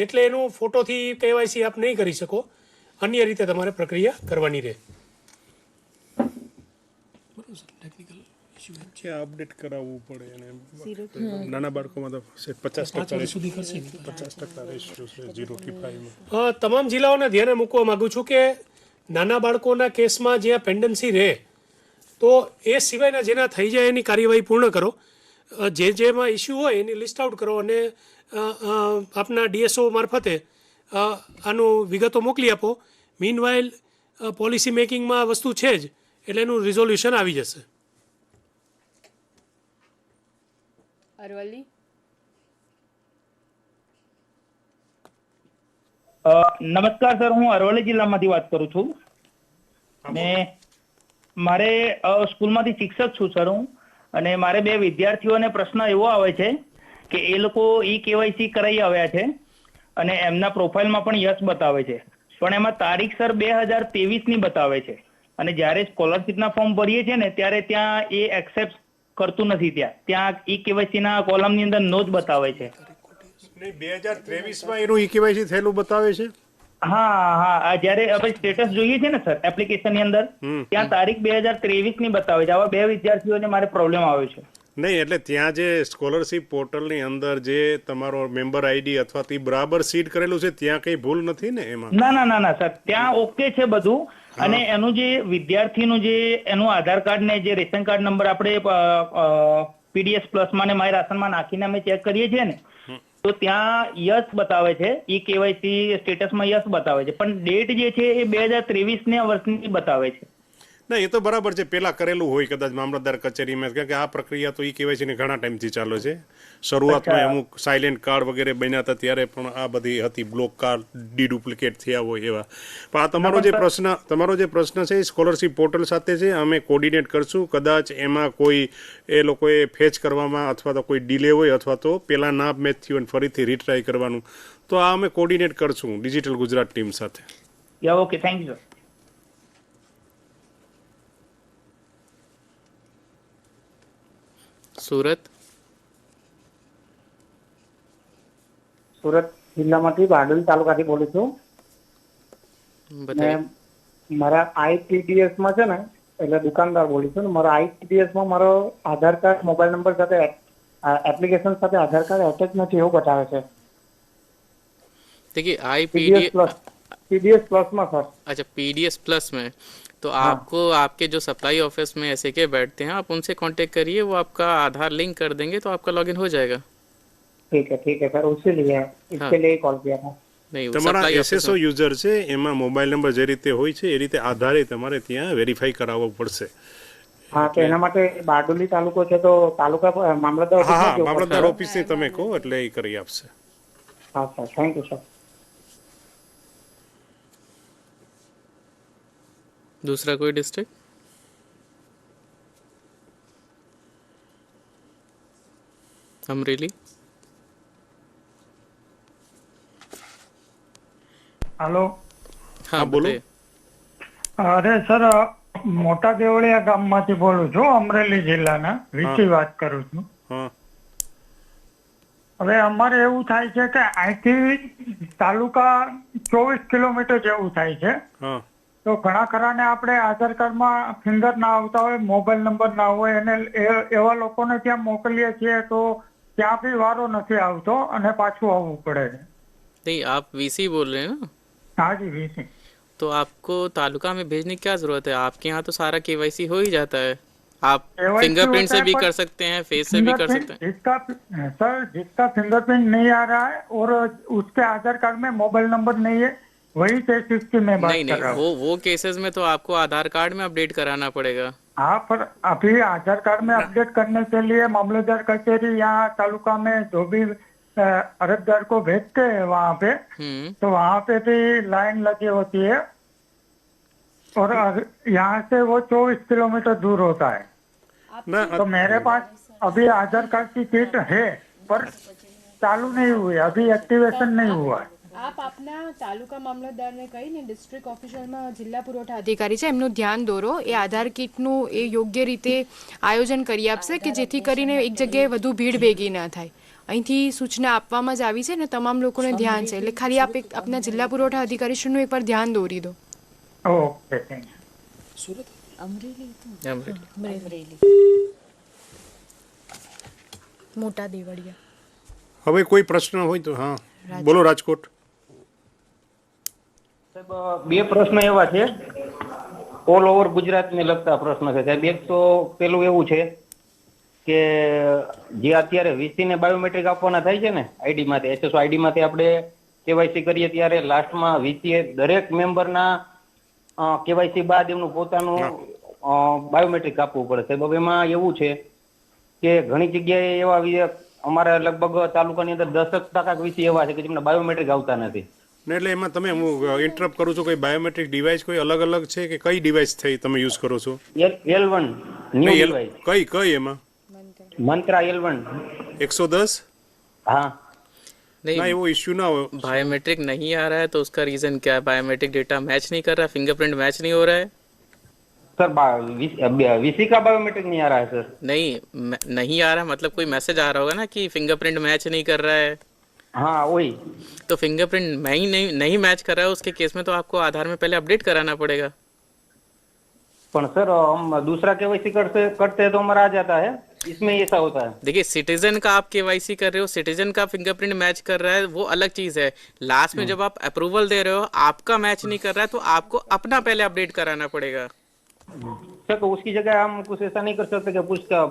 એટલે એનું ફોટોથી કેવાયસી આપ નહીં કરી શકો, અન્ય રીતે તમારે પ્રક્રિયા કરવાની રહે. અપડેટ કરાવવું પડે અને નાના બાળકોમાં તો 50% સુધી કરશે, 50% રેશિયો છે 0 થી 5. તમામ જિલ્લાઓને ધ્યાને મૂકવા માંગુ છું કે નાના બાળકોના કેસમાં જ્યાં પેન્ડન્સી રહે તો એ સિવાયના જેના થઈ જાય એની કાર્યવાહી પૂર્ણ કરો. જેમાં ઇસ્યુ હોય એની લિસ્ટ આઉટ કરો અને આપના ડીએસઓ મારફતે આનું વિગતો મોકલી આપો. મીનવાઇલ પોલિસી મેકિંગમાં વસ્તુ છે જ, એટલે એનું રિઝોલ્યુશન આવી જશે. અરવલ્લી. નમસ્કાર સર, હું અરવલ્લી જિલ્લામાંથી વાત કરું છું. ને મારે સ્કૂલમાંથી શિક્ષક છું સર હું, અને મારે 2 વિદ્યાર્થીઓને પ્રશ્ન એવો આવે છે કે એ લોકો ઈ કેવાયસી કરાવી આવ્યા છે અને એમના પ્રોફાઇલમાં પણ યસ બતાવે છે, પણ એમાં તારીખ સર 2023ની બતાવે છે, અને જ્યારે સ્કોલરશીપના ફોર્મ ભરીએ છીએ ને ત્યારે ત્યાં એ એક્સેપ્ટ કરતું નથી. ત્યાં ઈ કેવાયસીના કોલમની અંદર નો જ બતાવે છે. 2023માં એનું ઈ કેવાયસી થયેલું બતાવે છે. હા, જ્યારે આપણે સ્ટેટસ જોઈએ છે ને સર એપ્લિકેશનની અંદર, ત્યાં તારીખ 2023ની બતાવે છે. આવા 2 વિદ્યાર્થીઓને મારે પ્રોબ્લેમ આવ્યો છે. નહીં, એટલે ત્યાં જે સ્કોલરશીપ પોર્ટલની અંદર જે તમારો મેમ્બર આઈડી અથવા તે બરાબર સીડ કરેલું છે ત્યાં કઈ ભૂલ નથી ને એમાં? ના સર, ત્યાં ઓકે છે બધું. અને એનું જે વિદ્યાર્થીનું જે એનું આધાર કાર્ડ ને જે રેશન કાર્ડ નંબર આપણે પીડીએસ પ્લસમાં ને માય રાશનમાં નાખીને અમે ચેક કરીએ છીએ ને, તો ત્યાં યસ બતાવે છે, ઈ કેવાયસી સ્ટેટસમાં યસ બતાવે છે, પણ ડેટ જે છે એ 2023ના વર્ષની બતાવે છે. ના, એ તો બરાબર છે, પેલા કરેલું હોય કદાચ મામલતદાર કચેરીમાં, કારણ કે આ પ્રક્રિયા તો ઈ કેવાયસી ની ઘણા ટાઈમથી ચાલે છે. શરૂઆતમાં અમુક સાયલેન્ટ કાર્ડ વગેરે બન્યા હતા ત્યારે પણ આ બધી હતી, બ્લોક કાર્ડ ડીડુપ્લિકેટ થયા હોય એવા. પણ આ તમારો જે પ્રશ્ન છે એ સ્કોલરશીપ પોર્ટલ સાથે છે, અમે કોર્ડિનેટ કરશું. કદાચ એમાં કોઈ એ લોકોએ ફેચ કરવામાં અથવા તો કોઈ ડિલે હોય અથવા તો પેલા ના મેચ થયું અને ફરીથી રીટ્રાય કરવાનું, તો આ અમે કોર્ડિનેટ કરશું ડિજિટલ ગુજરાત ટીમ સાથે. Okay, thank you. સુરત જિલ્લામાંથી બારડોલી તાલુકાથી બોલું છું. મારા આઈટીડીએસ માં છે ને, એટલે દુકાનદાર બોલું છું ને, મારા આઈટીડીએસ માં મારો આધાર કાર્ડ મોબાઈલ નંબર સાથે એપ્લિકેશન સાથે આધાર કાર્ડ અટેચ નથી એવું બતાવે છે. देखिए पीडीएस प्लस में सर. अच्छा, पीडीएस प्लस में तो आपको आपके जो सप्लाई ऑफिस में ऐसे के बैठते हैं, आप उनसे कांटेक्ट करिए, वो आपका आधार लिंक कर देंगे तो आपका लॉगिन हो जाएगा. ठीक है सर, उसके लिए इसके लिए कॉल किया था. તમારા એસએસઓ યુઝર છે એમાં મોબાઈલ નંબર જે રીતે હોય છે એ રીતે આધારે તમારે ત્યાં વેરીફાઈ કરાવવો પડશે. હા, તો એના માટે બારડોલી તાલુકો છે તો તાલુકા મામલતદાર ઓફિસની તમે કહો એટલે એ કરી આપશે. હા સર, થેન્ક યુ સર. दूसरा कोई डिस्ट्रिक्ट? अमरेली। हेलो। हाँ बोलो। અરે સર મોટા દેવળિયા ગામમાંથી બોલું છું, અમરેલી જિલ્લાના વીસી વાત કરું છું. હવે અમારે એવું થાય છે કે અહીંથી તાલુકા 24 કિલોમીટર જેવું થાય છે. તો ઘણા ખરાને આપણે આધાર કાર્ડમાં ફિંગર ના આવતા હોય, મોબાઈલ નંબર ના હોય, અને એવા લોકોને ત્યાં મોકલીએ છીએ તો ત્યાં બી વારો નથી આવતો અને પાછું આવવું પડે છે. नहीं, आप वीसी बोल रहे हैं ना? हाँ जी वीसी। तो आपको तालुका में भेजने की क्या जरूरत है? आपके यहाँ तो सारा केवाईसी हो ही जाता है। आप फिंगरप्रिंट से भी कर सकते हैं, फेस से भी कर सकते हैं। जिसका सर जिसका फिंगरप्रिंट नहीं आ रहा है और उसके आधार कार्ड में मोबाइल नंबर नहीं है, वही केसेस की मैं बात कर रहा हूँ। वो केसेस में तो आपको आधार कार्ड में अपडेट कराना पड़ेगा। हाँ, पर अभी आधार कार्ड में अपडेट करने के लिए मामलेदार कचहरी यहाँ तालुका में जो भी अर्जदार को भेजते हैं वहाँ पे, तो वहाँ पे भी लाइन लगी होती है और यहाँ से वो 24 किलोमीटर दूर होता है। तो मेरे पास अभी आधार कार्ड की किट है पर चालू नहीं हुई, अभी एक्टिवेशन नहीं हुआ है। આપ આપના તાલુકા મામલતદારને કહીને ડિસ્ટ્રિક્ટ ઓફિસરમાં જિલ્લા પુરવઠા અધિકારી છે એમનું ધ્યાન દોરો, એ આધાર કીટનું એ યોગ્ય રીતે આયોજન કરી આપશે કે જેથી કરીને એક જગ્યાએ વધુ ભીડ ભેગી ન થાય. અહીંથી સૂચના આપવામાં જ આવી છે ને તમામ લોકોને ધ્યાન છે, એટલે ખાલી આપ એક આપના જિલ્લા પુરવઠા અધિકારીશ્રીનું એકવાર ધ્યાન દોરી દો. Okay, thank you. Surat, Amreli, મોટા દેવળિયા. હવે કોઈ પ્રશ્ન હોય તો હા બોલો. રાજકોટ. બે પ્રશ્ન એવા છે, ઓલ ઓવર ગુજરાતને લગતા પ્રશ્ન છે સાહેબ. એક તો પેલું એવું છે કે જે અત્યારે વીસી ને બાયોમેટ્રિક આપવાના થાય છે ને આઈડી માંથી, એસએસઓ આઈડી માંથી આપણે કેવાયસી કરીએ ત્યારે લાસ્ટમાં વીસી દરેક મેમ્બરના કેવાયસી બાદ એમનું પોતાનું બાયોમેટ્રિક આપવું પડે સાહેબ. હવે એમાં એવું છે કે ઘણી જગ્યાએ એવા અમારા લગભગ તાલુકાની અંદર 10% વીસી એવા છે કે જેમને બાયોમેટ્રિક આવતા નથી. એટલે એમાં તમે હું ઇન્ટરપ્ટ કરું છું, કોઈ બાયોમેટ્રિક ડિવાઇસ કોઈ અલગ અલગ છે કે કઈ ડિવાઇસ થઈ તમે યુઝ કરો છો? L1 new device. કઈ એમાં? मंत्रा L1 110। हाँ नहीं, वो इश्यू ना हो। बायोमेट्रिक नहीं आ रहा है तो उसका रीजन क्या है? बायोमेट्रिक डेटा मैच नहीं कर रहा, फिंगरप्रिंट मैच नहीं हो रहा है सर। वीसी का बायोमेट्रिक नहीं आ रहा है सर। नहीं आ रहा मतलब कोई मैसेज आ रहा होगा ना कि फिंगरप्रिंट मैच नहीं कर रहा है। हाँ वही तो फिंगरप्रिंट नहीं मैच कर रहा है, उसके केस में तो आपको आधार में पहले अपडेट कराना पड़ेगा। पर सर हम दूसरा केवाईसी करते हैं तो हमारा आ जाता है, इसमें ऐसा होता है। देखिए सिटीजन का आप केवाईसी कर रहे हो, सिटीजन का फिंगरप्रिंट मैच कर रहा है, वो अलग चीज है। लास्ट में जब आप अप्रूवल दे रहे हो आपका मैच नहीं कर रहा है तो आपको अपना पहले अपडेट कराना पड़ेगा। सर तो उसकी जगह हम कुछ ऐसा नहीं कर सकते कि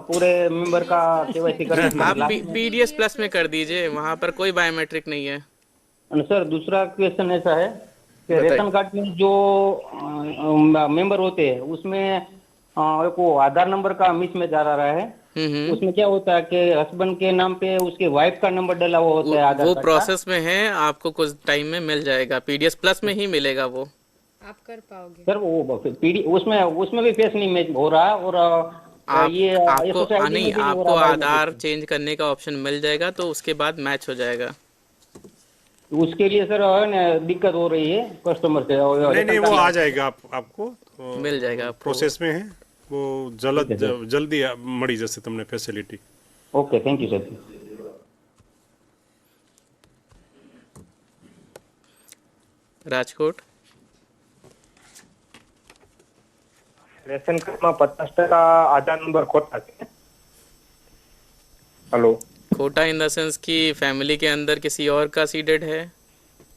पूरे मेंबर का केवाईसी करें? आप पीडीएस प्लस में कर दीजिए, वहाँ पर कोई बायोमेट्रिक नहीं है। सर दूसरा क्वेश्चन ऐसा है कि रेशन कार्ड में जो मेंबर होते हैं उसमें को आधार नंबर का मिसमैच आ रहा है। उसमें क्या होता है कि हस्बैंड के नाम पे उसके वाइफ का नंबर डला हुआ होता है आधार वो कार्ड प्रोसेस में है, आपको कुछ टाइम में मिल जाएगा, पीडीएस प्लस में ही मिलेगा वो। आप कर पाओगे सर? वो उसमें भी फेस नहीं मैच हो रहा और ये आपको आधार चेंज करने का ऑप्शन मिल जाएगा तो उसके बाद मैच हो जाएगा। उसके लिए सर है ना दिक्कत हो रही है कस्टमर से। नहीं वो आ जाएगा आपको मिल जाएगा, प्रोसेस में है वो, जल्दी मળી જશે તમને facility. Okay thank you sir. Rajkot ration કાર્ડમાં 50% આધાર નંબર ખોટા છે। हेलो खोटा इन द सेंस कि फैमिली के अंदर किसी और का सीडेड है?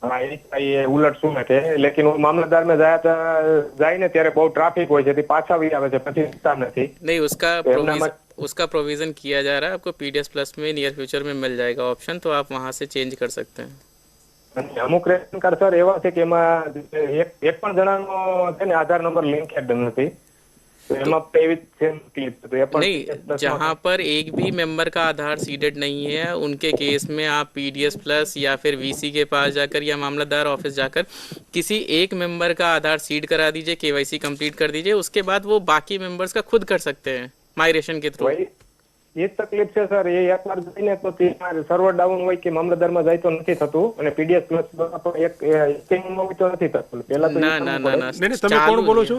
हाँ ये उलट सुलट है, लेकिन वो मामलतदार में जाए ने ત્યારે બહુ ટ્રાફિક હોય છે તે પાછા આવી આવે છે પછી હિસાબ નથી। नहीं उसका प्रोविजन किया जा रहा है, आपको पीडीएस प्लस में नियर फ्यूचर में मिल जाएगा ऑप्शन, तो आप वहां से चेंज कर सकते हैं। અમુક રેશન કાર્ડ સર એવા છે કે એમાં એક પણ જણાનો છે ને આધાર નંબર લિંક નથી, तो नहीं, जहाँ पर एक भी मेंबर का आधार सीडेड नहीं है उनके केस में आप पीडीएस प्लस या फिर वीसी के पास जाकर या मामलतदार ऑफिस जाकर किसी एक मेंबर का आधार सीड करा दीजिए, केवाईसी कंप्लीट कर दीजिए, उसके बाद वो बाकी मेंबर्स का खुद कर सकते हैं माइग्रेशन के थ्रू। એ જ તકલીફ છે સર. એ એકવાર જઈને તો સર્વર ડાઉન હોય કે મામલતદારમાં જાય તો નથી થતું, અને પીડીએસ પ્લસ પણ એક હોય તો નથી થતું. પહેલા તો તમે કોણ બોલો છો?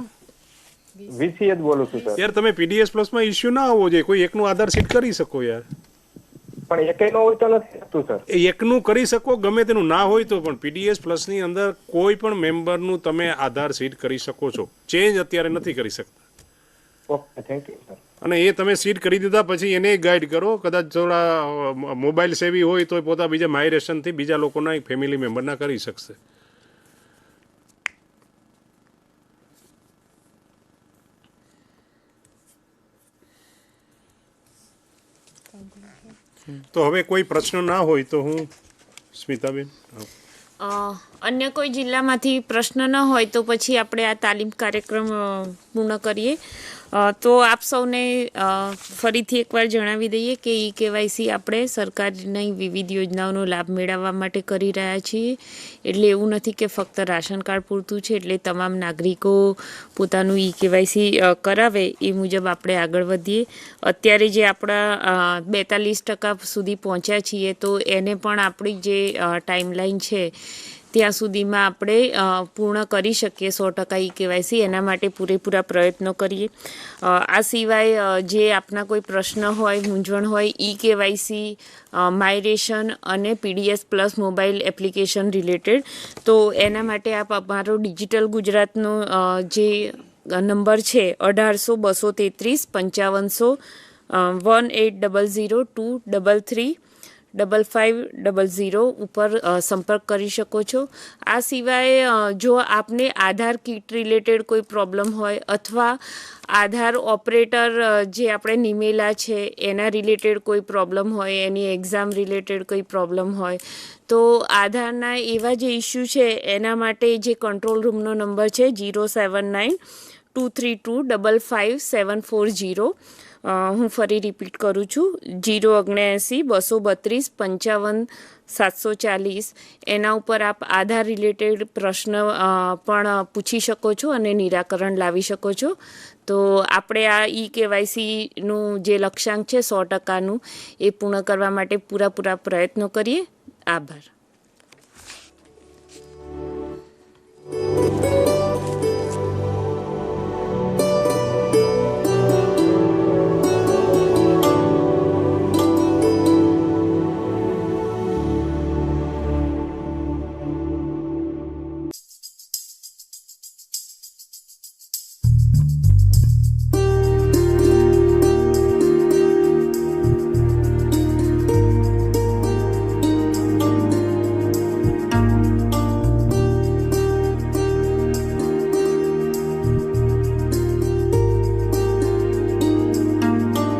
વીસી જ બોલું છું સર. યાર તમે પીડીએસ પ્લસ માં ઇશ્યુ ના આવવો જોઈએ, કોઈ એકનું આધાર સીટ કરી શકો યાર. પણ એકેયનો હોય તો નથી થતું સર. એકનું કરી શકો, ગમે તેનું ના હોય તો પણ પીડીએસ પ્લસ ની અંદર કોઈ પણ મેમ્બરનું તમે આધાર સીટ કરી શકો છો. ચેન્જ અત્યારે નથી કરી શકતા. Okay, thank you sir. અને એ તમે સીટ કરી દીધા પછી એને ગાઈડ કરો. કદાચ થોડા મોબાઈલ સેવી હોય તો પોતા બીજા માઇગ્રેશનથી બીજા લોકોના ફેમિલી મેમ્બરના કરી શકશે. તો હવે કોઈ પ્રશ્ન ના હોય તો હું સ્મિતાબેન, અન્ય કોઈ જિલ્લામાંથી પ્રશ્ન ન હોય તો પછી આપણે આ તાલીમ કાર્યક્રમ પૂર્ણ કરીએ. તો આપ સૌને ફરીથી એકવાર જણાવી દઈએ કે ઈ કેવાયસી આપણે સરકારની વિવિધ યોજનાઓનો લાભ મેળવવા માટે કરી રહ્યા છીએ. એટલે એવું નથી કે ફક્ત રાશન કાર્ડ પૂરતું છે, એટલે તમામ નાગરિકો પોતાનું ઈ કેવાયસી કરાવે એ મુજબ આપણે આગળ વધીએ. અત્યારે જે આપણા 42% સુધી પહોંચ્યા છીએ, તો એને પણ આપણી જે ટાઈમલાઈન છે ત્યાં સુધીમાં આપણે પૂર્ણ કરી શકીએ 100% ઈ કેવાયસી. એના માટે પૂરેપૂરા પ્રયત્નો કરીએ. આ સિવાય જે આપના કોઈ પ્રશ્ન હોય, મૂંઝવણ હોય ઈ કેવાયસી, માઇગ્રેશન અને PDS plus mobile application related, તો એના માટે આપ અમારો ડિજિટલ ગુજરાતનો જે નંબર છે 1800 233 5500 1800 233 5500 ઉપર સંપર્ક કરી શકો છો. આ સિવાય જો આપને આધાર કીટ રિલેટેડ કોઈ પ્રોબ્લેમ હોય અથવા આધાર ઓપરેટર જે આપણે નિમેલા છે એના રિલેટેડ કોઈ પ્રોબ્લેમ હોય, એની એક્ઝામ રિલેટેડ કોઈ પ્રોબ્લેમ હોય, તો આધારના એવા જે ઇસ્યુ છે એના માટે જે કંટ્રોલ રૂમનો નંબર છે 079 232 55740. હું ફરી રિપીટ કરું છું, 079 232 55 740. એના ઉપર આપ આધાર રિલેટેડ પ્રશ્ન પણ પૂછી શકો છો અને નિરાકરણ લાવી શકો છો. તો આપણે આ ઈ કેવાયસીનું જે લક્ષ્યાંક છે 100%નું, એ પૂર્ણ કરવા માટે પૂરા પ્રયત્નો કરીએ. આભાર.